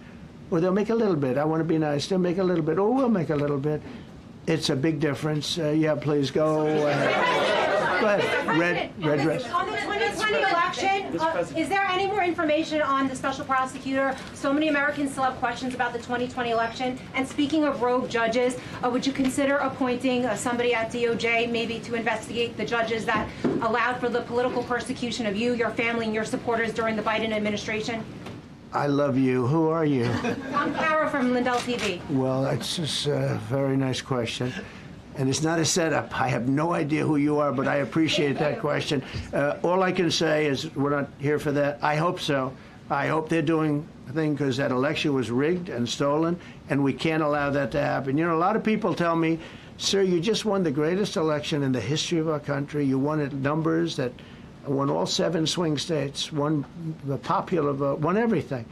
[SPEAKER 6] Or they'll make a little bit. I want to be nice. They'll make a little bit. Or we'll make a little bit. It's a big difference. Yeah, please go. Go ahead. Red dress.
[SPEAKER 20] On the 2020 election, is there any more information on the special prosecutor? So many Americans still have questions about the 2020 election. And speaking of rogue judges, would you consider appointing somebody at DOJ maybe to investigate the judges that allowed for the political persecution of you, your family, and your supporters during the Biden administration?
[SPEAKER 6] I love you. Who are you?
[SPEAKER 20] I'm Kara from Lindell TV.
[SPEAKER 6] Well, it's just a very nice question. And it's not a setup. I have no idea who you are, but I appreciate that question. All I can say is we're not here for that. I hope so. I hope they're doing a thing because that election was rigged and stolen, and we can't allow that to happen. A lot of people tell me, sir, you just won the greatest election in the history of our country. You won at numbers that won all 7 swing states, won the popular vote, won everything.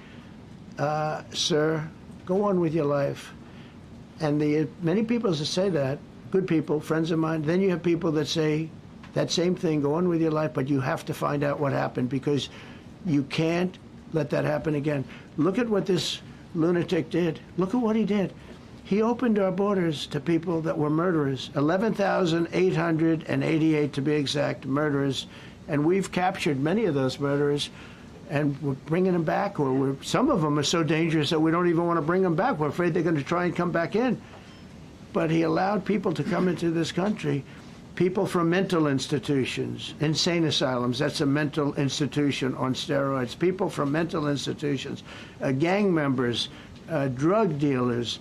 [SPEAKER 6] Sir, go on with your life. And many people that say that, good people, friends of mine, then you have people that say that same thing, go on with your life, but you have to find out what happened because you can't let that happen again. Look at what this lunatic did. Look at what he did. He opened our borders to people that were murderers, 11,888 to be exact, murderers. And we've captured many of those murderers, and we're bringing them back, or some of them are so dangerous that we don't even want to bring them back. We're afraid they're going to try and come back in. But he allowed people to come into this country, people from mental institutions, insane asylums, that's a mental institution on steroids, people from mental institutions, gang members, drug dealers,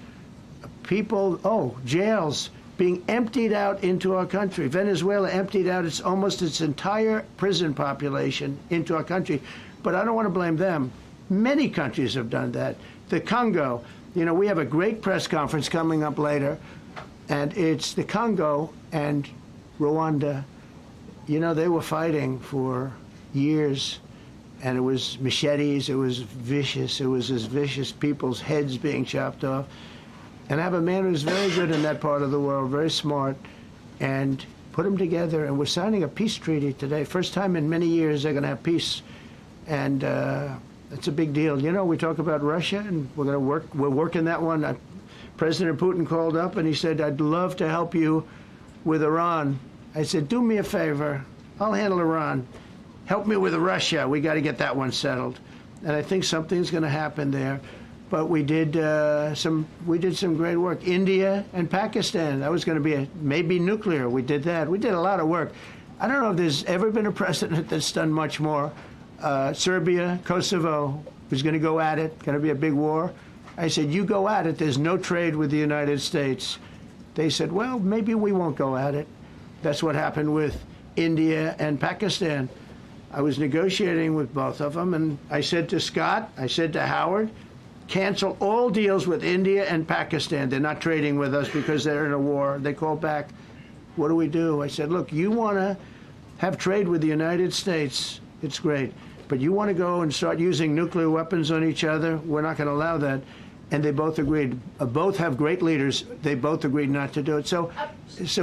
[SPEAKER 6] people, jails being emptied out into our country. Venezuela emptied out almost its entire prison population into our country. But I don't want to blame them. Many countries have done that. The Congo, we have a great press conference coming up later, and it's the Congo and Rwanda. They were fighting for years, and it was machetes, it was vicious, it was as vicious, people's heads being chopped off. And I have a man who's very good in that part of the world, very smart, and put them together, and we're signing a peace treaty today. First time in many years they're going to have peace, and it's a big deal. We talk about Russia, and we're working that one. President Putin called up, and he said, I'd love to help you with Iran. I said, do me a favor. I'll handle Iran. Help me with Russia. We got to get that one settled. And I think something's going to happen there. But we did some great work. India and Pakistan. That was going to be maybe nuclear. We did that. We did a lot of work. I don't know if there's ever been a president that's done much more. Serbia, Kosovo was going to go at it. Going to be a big war. I said, you go at it. There's no trade with the United States. They said, well, maybe we won't go at it. That's what happened with India and Pakistan. I was negotiating with both of them, and I said to Scott, I said to Howard, cancel all deals with India and Pakistan. They're not trading with us because they're in a war. They called back, what do we do? I said, look, you want to have trade with the United States, it's great. But you want to go and start using nuclear weapons on each other? We're not going to allow that. And they both agreed. Both have great leaders. They both agreed not to do it. So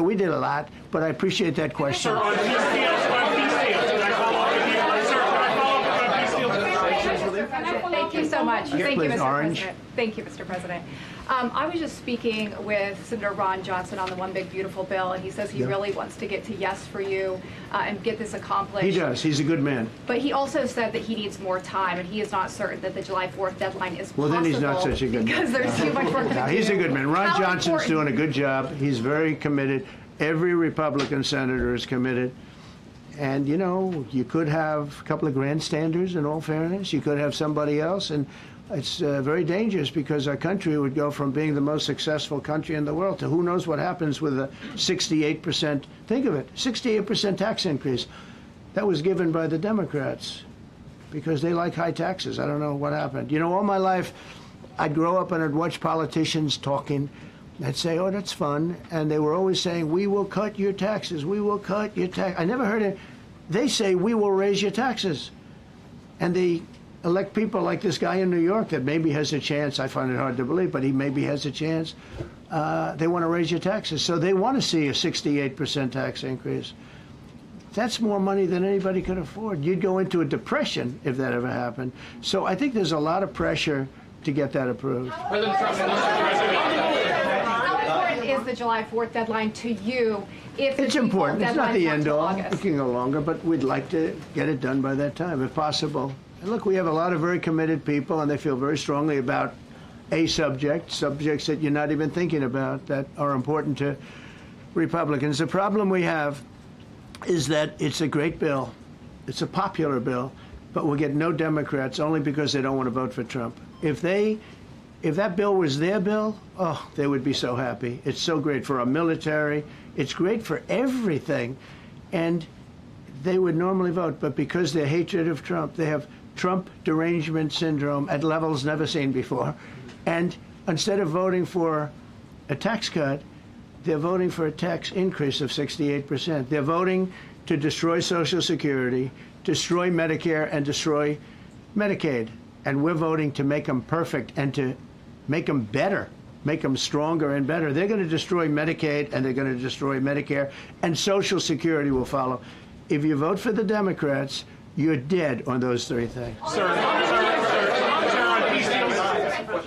[SPEAKER 6] we did a lot, but I appreciate that question.
[SPEAKER 4] Sir, on peace deals, can I follow up with you? Sir, can I follow up on peace deals?
[SPEAKER 7] Thank you so much.
[SPEAKER 6] Yes,
[SPEAKER 7] Thank you,
[SPEAKER 6] please.
[SPEAKER 7] Mr.
[SPEAKER 6] Orange.
[SPEAKER 7] President. Thank you, Mr. President. I was just speaking with Senator Ron Johnson on the One Big Beautiful Bill, and he says he really wants to get to yes for you and get this accomplished.
[SPEAKER 6] He does. He's a good man.
[SPEAKER 7] But he also said that he needs more time, and he is not certain that the July 4th deadline is possible.
[SPEAKER 6] Well, then he's not such a good man.
[SPEAKER 7] Because there's too much work to do.
[SPEAKER 6] He's a good man. Ron
[SPEAKER 7] How
[SPEAKER 6] Johnson's
[SPEAKER 7] important-
[SPEAKER 6] doing a good job. He's very committed. Every Republican senator is committed. And, you could have a couple of grandstanders, in all fairness. You could have somebody else. And it's very dangerous because our country would go from being the most successful country in the world to who knows what happens with a 68%, think of it, 68% tax increase. That was given by the Democrats because they like high taxes. I don't know what happened. All my life, I'd grow up and I'd watch politicians talking. I'd say, oh, that's fun. And they were always saying, we will cut your taxes. We will cut your tax. I never heard it. They say, we will raise your taxes. And they elect people like this guy in New York that maybe has a chance. I find it hard to believe, but he maybe has a chance. They want to raise your taxes. So they want to see a 68% tax increase. That's more money than anybody could afford. You'd go into a depression if that ever happened. So I think there's a lot of pressure to get that approved.
[SPEAKER 4] President Trump,
[SPEAKER 7] How important is the July 4th deadline to you? If
[SPEAKER 6] It's important. It's not the end all.
[SPEAKER 7] August?
[SPEAKER 6] It can go longer, but we'd like to get it done by that time, if possible. And look, we have a lot of very committed people, and they feel very strongly about a subjects that you're not even thinking about that are important to Republicans. The problem we have is that it's a great bill. It's a popular bill, but we'll get no Democrats only because they don't want to vote for Trump. If that bill was their bill, oh, they would be so happy. It's so great for our military. It's great for everything. And they would normally vote, but because their hatred of Trump, they have Trump derangement syndrome at levels never seen before. And instead of voting for a tax cut, they're voting for a tax increase of 68%. They're voting to destroy Social Security, destroy Medicare, and destroy Medicaid. And we're voting to make them perfect and to make them better, make them stronger and better. They're going to destroy Medicaid, and they're going to destroy Medicare, and Social Security will follow. If you vote for the Democrats, you're dead on those three things.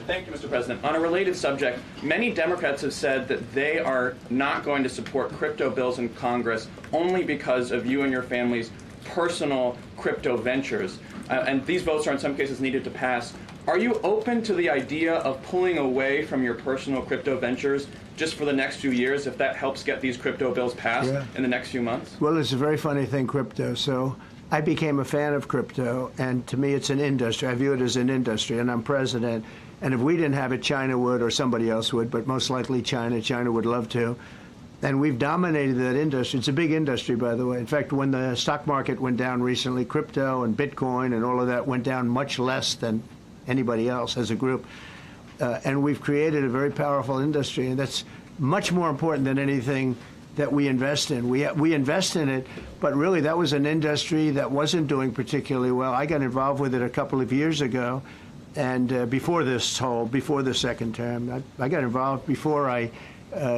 [SPEAKER 21] Thank you, Mr. President. On a related subject, many Democrats have said that they are not going to support crypto bills in Congress only because of you and your family's personal crypto ventures, and these votes are in some cases needed to pass. Are you open to the idea of pulling away from your personal crypto ventures just for the next few years if that helps get these crypto bills passed in the next few months?
[SPEAKER 6] Well, it's a very funny thing, crypto. So I became a fan of crypto, and to me it's an industry. I view it as an industry, and I'm president. And if we didn't have it, China would, or somebody else would, but most likely China. China would love to. And we've dominated that industry. It's a big industry, by the way. In fact, when the stock market went down recently, crypto and Bitcoin and all of that went down much less than anybody else as a group. And we've created a very powerful industry, and that's much more important than anything that we invest in. We invest in it, but really that was an industry that wasn't doing particularly well. I got involved with it a couple of years ago, and before the second term. I got involved before I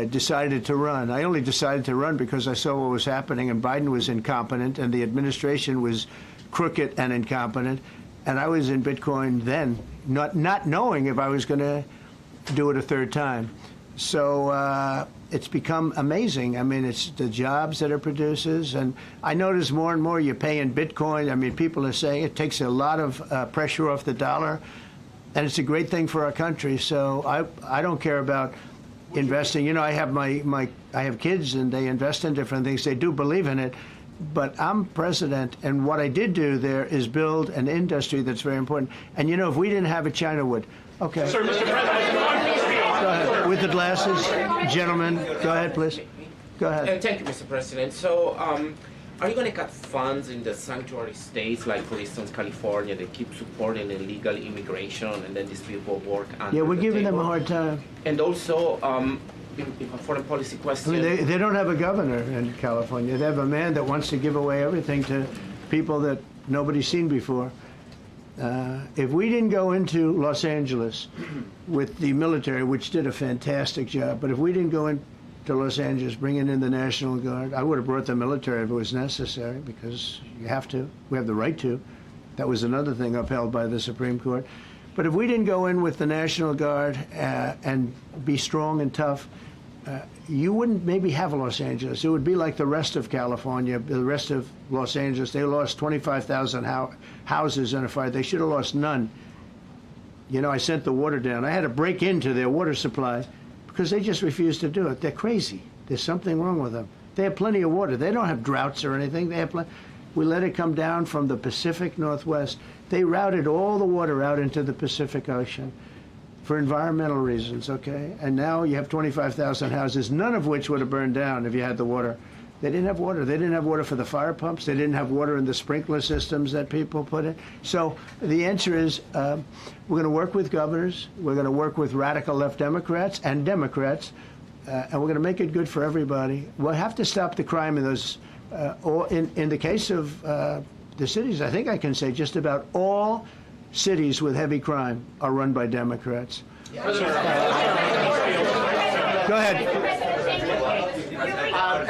[SPEAKER 6] decided to run. I only decided to run because I saw what was happening, and Biden was incompetent, and the administration was crooked and incompetent. And I was in Bitcoin then, not knowing if I was going to do it a third time. So it's become amazing. I mean, it's the jobs that it produces. And I notice more and more you pay in Bitcoin. I mean, people are saying it takes a lot of pressure off the dollar. And it's a great thing for our country. So I don't care about investing. You know, I have I have kids, and they invest in different things. They do believe in it. But I'm president, and what I did do there is build an industry that's very important. And, you know, if we didn't have it, China would. Okay.
[SPEAKER 4] Sir, Mr. President,
[SPEAKER 6] go ahead. With the glasses. Gentlemen, go ahead, please. Go ahead.
[SPEAKER 1] Thank you, Mr. President. So, are you going to cut funds in the sanctuary states, like, for instance, California, that keep supporting illegal immigration, and then these people work under
[SPEAKER 6] Yeah, we're
[SPEAKER 1] the
[SPEAKER 6] giving them a
[SPEAKER 1] table?
[SPEAKER 6] hard time.
[SPEAKER 1] And also, a foreign policy question.
[SPEAKER 6] I mean, they don't have a governor in California. They have a man that wants to give away everything to people that nobody's seen before. If we didn't go into Los Angeles with the military, which did a fantastic job, but if we didn't go into Los Angeles bringing in the National Guard, I would have brought the military if it was necessary, because you have to. We have the right to. That was another thing upheld by the Supreme Court. But if we didn't go in with the National Guard and be strong and tough, you wouldn't maybe have Los Angeles. It would be like the rest of California, the rest of Los Angeles. They lost 25,000 houses in a fire. They should have lost none. You know, I sent the water down. I had to break into their water supply because they just refused to do it. They're crazy. There's something wrong with them. They have plenty of water. They don't have droughts or anything. They have plenty. We let it come down from the Pacific Northwest. They routed all the water out into the Pacific Ocean for environmental reasons, okay? And now you have 25,000 houses, none of which would have burned down if you had the water. They didn't have water. They didn't have water for the fire pumps. They didn't have water in the sprinkler systems that people put in. So the answer is we're going to work with governors. We're going to work with radical left Democrats and Democrats, and we're going to make it good for everybody. We'll have to stop the crime in those, or in the case of the cities, I think I can say just about all cities with heavy crime are run by Democrats. Go ahead.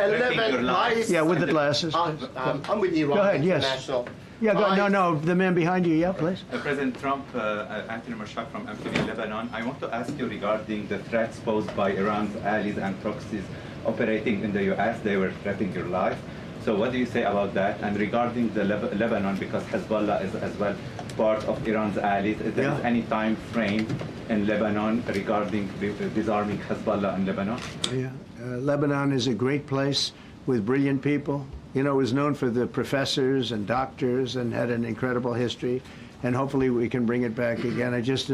[SPEAKER 22] 11 lies.
[SPEAKER 6] Yeah, with the glasses.
[SPEAKER 22] I'm with Iran.
[SPEAKER 6] Go ahead, yes.
[SPEAKER 22] International.
[SPEAKER 6] Yeah, no, the man behind you, yeah, please.
[SPEAKER 23] President Trump, Anthony Marshak from MTV Lebanon. I want to ask you regarding the threats posed by Iran's allies and proxies operating in the U.S. They were threatening your life. So what do you say about that? And regarding the Lebanon, because Hezbollah is as well part of Iran's allies, is there any time frame in Lebanon regarding disarming Hezbollah in Lebanon?
[SPEAKER 6] Yeah, Lebanon is a great place with brilliant people. You know, it was known for the professors and doctors and had an incredible history, and hopefully we can bring it back again. I just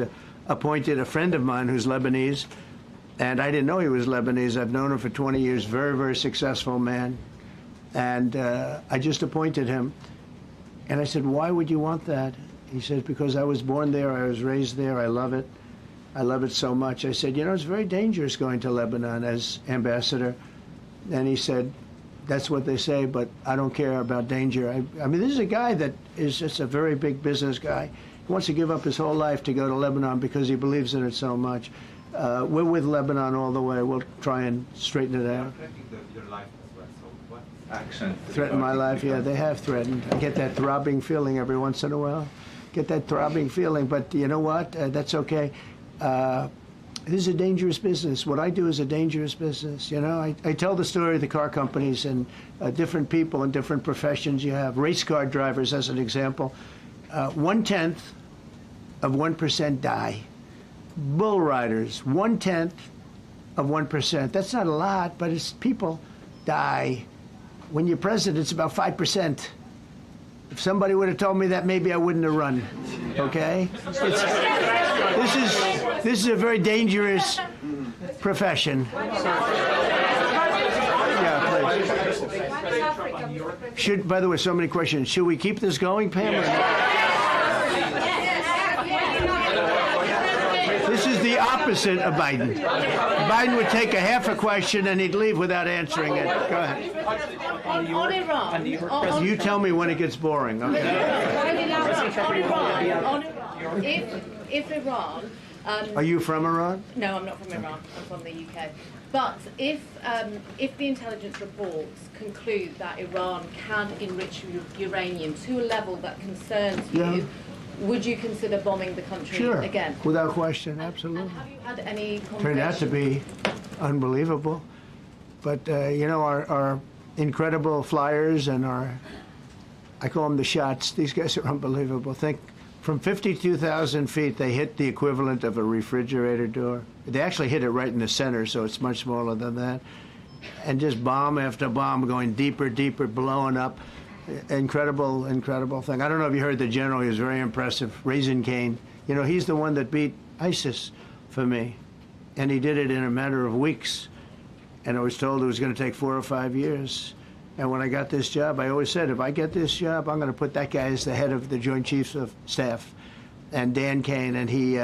[SPEAKER 6] appointed a friend of mine who's Lebanese, and I didn't know he was Lebanese. I've known him for 20 years, very, very successful man. And I just appointed him. And I said, why would you want that? He says, because I was born there, I was raised there, I love it. I love it so much. I said, you know, it's very dangerous going to Lebanon as ambassador. And he said, that's what they say, but I don't care about danger. I mean, this is a guy that is just a very big business guy. He wants to give up his whole life to go to Lebanon because he believes in it so much. We're with Lebanon all the way. We'll try and straighten it out.
[SPEAKER 23] Your life as well. So what action?
[SPEAKER 6] Threaten my life? Yeah, they have threatened. I get that throbbing feeling every once in a while. Get that throbbing feeling, but you know what? That's okay. this is a dangerous business. What I do is a dangerous business. You know, I tell the story of the car companies and different people in different professions. You have race car drivers, as an example. 1/10 of 1% die. Bull riders, 1/10 of 1%. That's not a lot, but it's people die. When you're president, it's about 5%. If somebody would have told me that, maybe I wouldn't have run. Okay? This is a very dangerous profession. Yeah, please. By the way, so many questions. Should we keep this going, Pam? Or not? This is the opposite of Biden. Biden would take a half a question and he'd leave without answering it. Go ahead.
[SPEAKER 2] On Iran.
[SPEAKER 6] You tell me when it gets boring. Okay.
[SPEAKER 2] If Iran.
[SPEAKER 6] Are you from Iran?
[SPEAKER 2] No, I'm not from Iran. I'm from the UK. But if the intelligence reports conclude that Iran can enrich uranium to a level that concerns you, would you consider bombing the country again?
[SPEAKER 6] Without question, absolutely.
[SPEAKER 2] And have you had any conversations?
[SPEAKER 6] Turned out to be unbelievable. But, you know, our incredible flyers and I call them the shots, these guys are unbelievable. Think, from 52,000 feet, they hit the equivalent of a refrigerator door. They actually hit it right in the center, so it's much smaller than that. And just bomb after bomb going deeper, deeper, blowing up. Incredible, incredible thing. I don't know if you heard the general. He was very impressive. Raisin Cane. You know, he's the one that beat ISIS for me. And he did it in a matter of weeks. And I was told it was going to take 4 or 5 years. And when I got this job, I always said, if I get this job, I'm going to put that guy as the head of the Joint Chiefs of Staff. And Dan Kane, and he,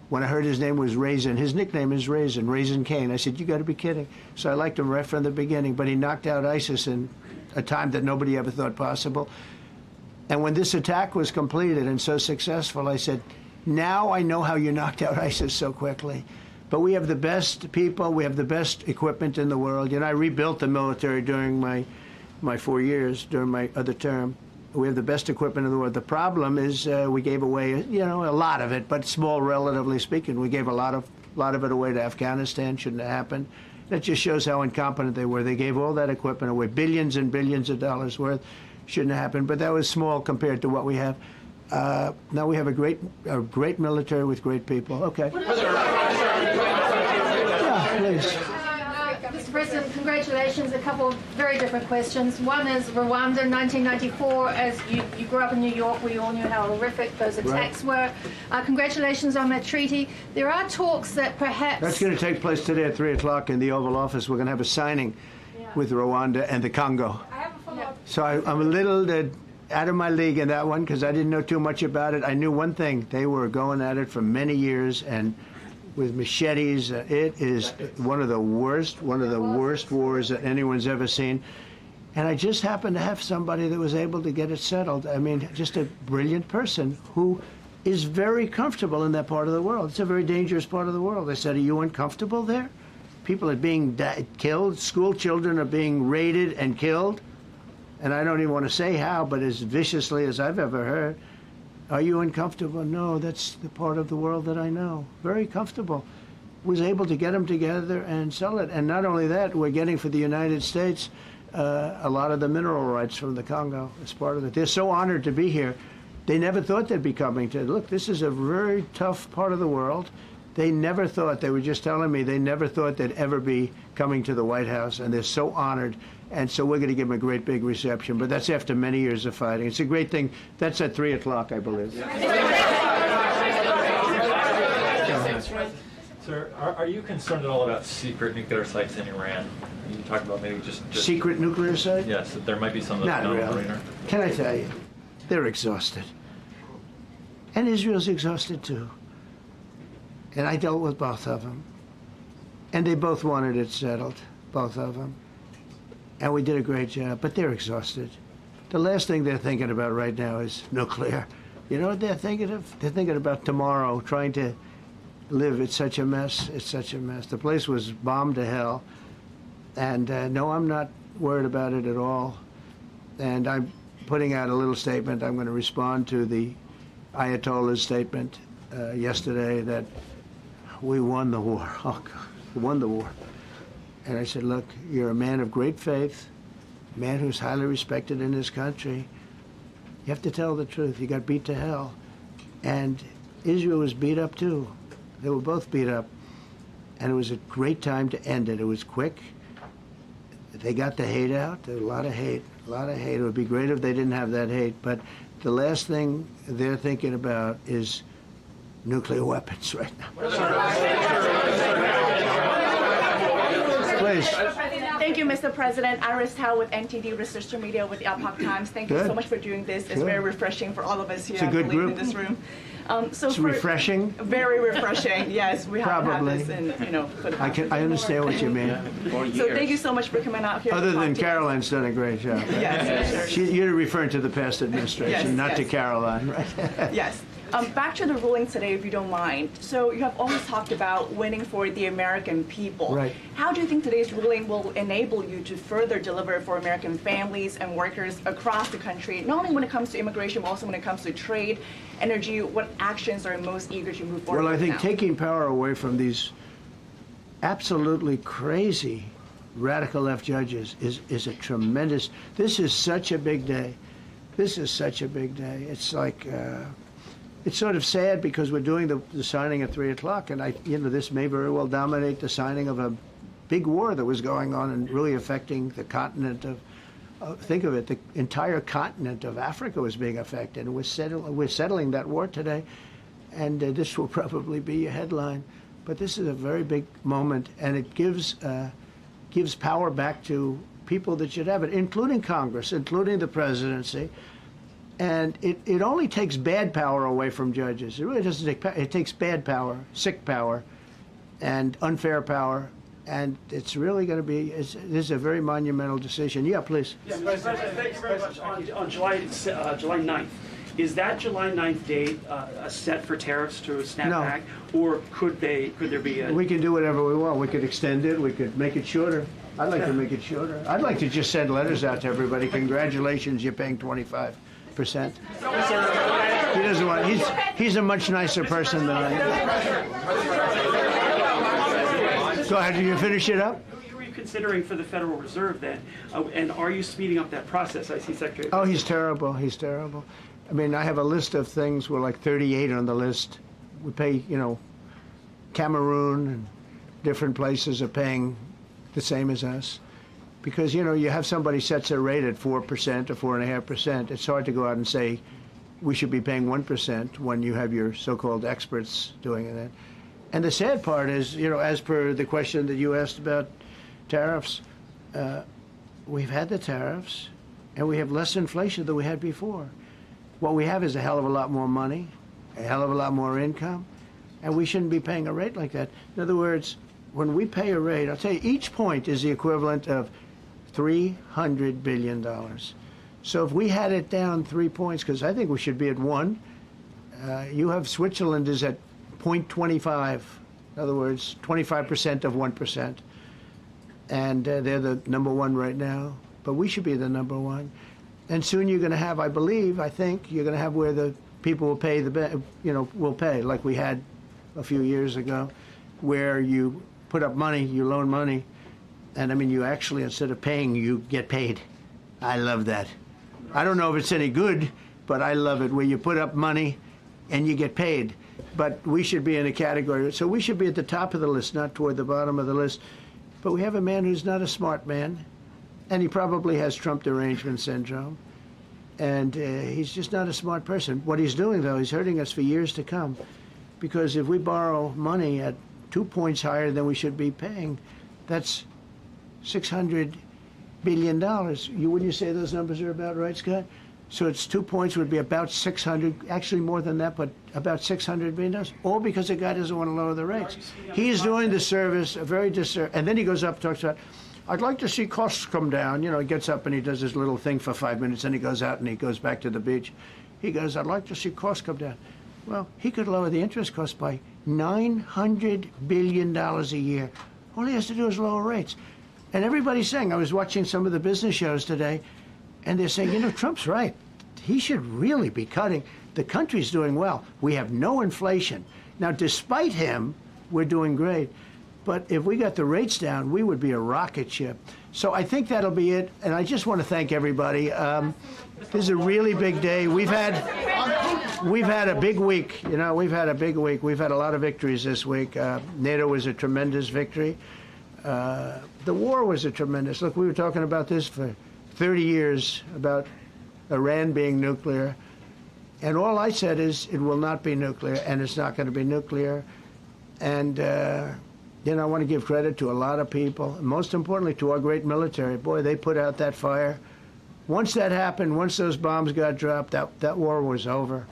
[SPEAKER 6] when I heard his name was Raisin, his nickname is Raisin Cane. I said, you got to be kidding. So I liked him right from the beginning. But he knocked out ISIS in a time that nobody ever thought possible. And when this attack was completed and so successful, I said, now I know how you knocked out ISIS so quickly. But we have the best people, we have the best equipment in the world. You know, I rebuilt the military during my 4 years, during my other term. We have the best equipment in the world. The problem is we gave away, you know, a lot of it, but small, relatively speaking. We gave a lot of it away to Afghanistan. Shouldn't have happened. That just shows how incompetent they were. They gave all that equipment away, billions and billions of dollars worth. Shouldn't have happened, but that was small compared to what we have. Now we have a great military with great people. Okay. Yeah, please.
[SPEAKER 19] Mr. President, congratulations. A couple of very different questions. One is Rwanda, 1994. As you grew up in New York, we all knew how horrific those attacks were. Congratulations on that treaty. There are talks that perhaps...
[SPEAKER 6] That's going to take place today at 3 o'clock in the Oval Office. We're going to have a signing with Rwanda and the Congo. So I'm a little out of my league in that one because I didn't know too much about it. I knew one thing. They were going at it for many years and with machetes. It is one of the worst wars that anyone's ever seen. And I just happened to have somebody that was able to get it settled. I mean, just a brilliant person who is very comfortable in that part of the world. It's a very dangerous part of the world. I said, are you uncomfortable there? People are being killed. School children are being raided and killed. And I don't even want to say how, but as viciously as I've ever heard. Are you uncomfortable? No, that's the part of the world that I know. Very comfortable. Was able to get them together and sell it. And not only that, we're getting for the United States a lot of the mineral rights from the Congo as part of it. They're so honored to be here. They never thought they'd be coming to. Look, this is a very tough part of the world. They never thought, they were just telling me, they never thought they'd ever be coming to the White House, and they're so honored. And so we're going to give them a great big reception. But that's after many years of fighting. It's a great thing. That's at 3 o'clock, I believe.
[SPEAKER 3] Sir, are you concerned at all about secret nuclear sites in Iran? You talk about maybe just
[SPEAKER 6] secret nuclear sites?
[SPEAKER 3] Yes, there might be some that's
[SPEAKER 6] not really. Can I tell you? They're exhausted. And Israel's exhausted too. And I dealt with both of them. And they both wanted it settled, both of them. And we did a great job, but they're exhausted. The last thing they're thinking about right now is nuclear. You know what they're thinking of? They're thinking about tomorrow, trying to live. It's such a mess. It's such a mess. The place was bombed to hell. And no, I'm not worried about it at all. And I'm putting out a little statement. I'm going to respond to the Ayatollah's statement yesterday that we won the war. Oh, God, we won the war. And I said, look, you're a man of great faith, a man who's highly respected in his country. You have to tell the truth. You got beat to hell. And Israel was beat up too. They were both beat up. And it was a great time to end it. It was quick. They got the hate out. There was a lot of hate, a lot of hate. It would be great if they didn't have that hate. But the last thing they're thinking about is nuclear weapons right now. Please.
[SPEAKER 5] Thank you, Mr. President. Iris Tao with NTD Research Media with the Epoch Times. Thank you so much for doing this. It's very refreshing for all of us here,
[SPEAKER 6] It's a good group.
[SPEAKER 5] in this room.
[SPEAKER 6] It's refreshing.
[SPEAKER 5] Very refreshing. Yes, we have
[SPEAKER 6] Probably.
[SPEAKER 5] this, and for the past
[SPEAKER 6] I understand what you mean.
[SPEAKER 5] So thank you so much for coming out here.
[SPEAKER 6] Other
[SPEAKER 5] to talk
[SPEAKER 6] than
[SPEAKER 5] to
[SPEAKER 6] Caroline's done a great job.
[SPEAKER 5] Yes, sure.
[SPEAKER 6] You're referring to the past administration,
[SPEAKER 5] Yes,
[SPEAKER 6] not to
[SPEAKER 5] yes.
[SPEAKER 6] Caroline, right?
[SPEAKER 5] Yes. Back to the ruling today, if you don't mind. So you have always talked about winning for the American people.
[SPEAKER 6] Right.
[SPEAKER 5] How do you think today's ruling will enable you to further deliver for American families and workers across the country, not only when it comes to immigration, but also when it comes to trade, energy? What actions are most eager to move forward
[SPEAKER 6] Well, I
[SPEAKER 5] with
[SPEAKER 6] think
[SPEAKER 5] now?
[SPEAKER 6] taking power away from these absolutely crazy radical left judges is a tremendous. This is such a big day. This is such a big day. It's like. It's sort of sad because we're doing the signing at 3 o'clock, and this may very well dominate the signing of a big war that was going on and really affecting the continent of, think of it, the entire continent of Africa was being affected. And we're settling that war today, and this will probably be a headline. But this is a very big moment, and it gives power back to people that should have it, including Congress, including the presidency. And it only takes bad power away from judges. It really doesn't take power. It takes bad power, sick power, and unfair power. And it's really going to be, this is a very monumental decision. Yeah, please.
[SPEAKER 8] Yes, President, thank you very much. On July 9th, is that July 9th date set for tariffs to snap
[SPEAKER 6] No.
[SPEAKER 8] back? Or could there be a...
[SPEAKER 6] We can do whatever we want. We could extend it. We could make it shorter. I'd like to make it shorter. I'd like to just send letters out to everybody. Congratulations, you're paying 25%. He doesn't want. He's a much nicer person than I am. Go ahead. Did you finish it up?
[SPEAKER 8] Who are you considering for the Federal Reserve then? And are you speeding up that process? I see Secretary.
[SPEAKER 6] Oh, he's terrible. He's terrible. I mean, I have a list of things. We're like 38 on the list. We pay, Cameroon and different places are paying the same as us. Because, you have somebody sets a rate at 4% or 4.5%. It's hard to go out and say we should be paying 1% when you have your so-called experts doing that. And the sad part is, as per the question that you asked about tariffs, we've had the tariffs and we have less inflation than we had before. What we have is a hell of a lot more money, a hell of a lot more income, and we shouldn't be paying a rate like that. In other words, when we pay a rate, I'll tell you, each point is the equivalent of $300 billion. So if we had it down 3 points, because I think we should be at 1, you have Switzerland is at 0.25. In other words, 25% of 1%. And they're the number 1 right now. But we should be the number 1. And soon you're going to have, I think, you're going to have where the people will pay will pay, like we had a few years ago, where you put up money, you loan money, and I mean, you actually, instead of paying, you get paid. I love that. I don't know if it's any good, but I love it, where you put up money and you get paid. But we should be in a category. So we should be at the top of the list, not toward the bottom of the list. But we have a man who's not a smart man, and he probably has Trump derangement syndrome. And he's just not a smart person. What he's doing, though, he's hurting us for years to come. Because if we borrow money at 2 points higher than we should be paying, that's $600 billion. Wouldn't you say those numbers are about right, Scott? So it's 2 points would be about 600, actually more than that, but about $600 billion. All because the guy doesn't want to lower the rates. He's doing the service, a very disservice. And then he goes up and talks about, I'd like to see costs come down. He gets up and he does his little thing for 5 minutes, and he goes out and he goes back to the beach. He goes, I'd like to see costs come down. Well, he could lower the interest cost by $900 billion a year. All he has to do is lower rates. And everybody's saying, I was watching some of the business shows today, and they're saying, Trump's right. He should really be cutting. The country's doing well. We have no inflation. Now, despite him, we're doing great. But if we got the rates down, we would be a rocket ship. So I think that'll be it. And I just want to thank everybody. This is a really big day. We've had a big week. You know, we've had a big week. We've had a lot of victories this week. NATO was a tremendous victory. The war was a tremendous. Look, we were talking about this for 30 years, about Iran being nuclear. And all I said is it will not be nuclear, and it's not going to be nuclear. And, you know, I want to give credit to a lot of people, and most importantly to our great military. Boy, they put out that fire. Once that happened, once those bombs got dropped, that war was over.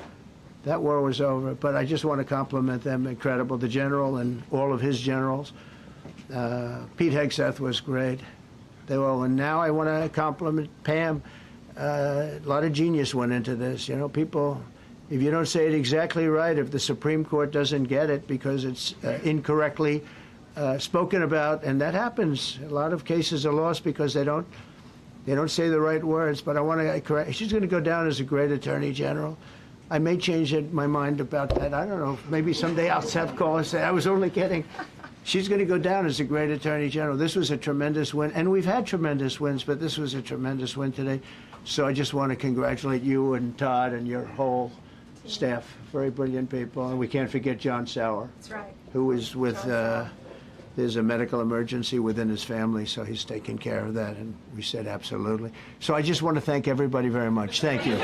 [SPEAKER 6] That war was over. But I just want to compliment them. Incredible. The general and all of his generals. Pete Hegseth was great. They were, and now I want to compliment Pam. A lot of genius went into this. You know, people, if you don't say it exactly right, if the Supreme Court doesn't get it because it's incorrectly spoken about, and that happens. A lot of cases are lost because they don't say the right words. But I want to correct. She's going to go down as a great attorney general. I may change my mind about that. I don't know. Maybe someday I'll have call and say I was only kidding. She's going to go down as a great attorney general. This was a tremendous win, and we've had tremendous wins, but this was a tremendous win today. So I just want to congratulate you and Todd and your whole staff. Very brilliant people, and we can't forget John Sauer.
[SPEAKER 20] That's right.
[SPEAKER 6] Who is with. There's a medical emergency within his family, so he's taking care of that, and we said absolutely. So I just want to thank everybody very much. Thank you.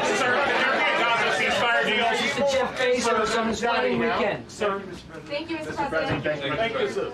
[SPEAKER 18] Mr. Jeff Bezos on his wedding weekend.
[SPEAKER 14] Thank you, Mr. President.
[SPEAKER 22] Thank you, sir.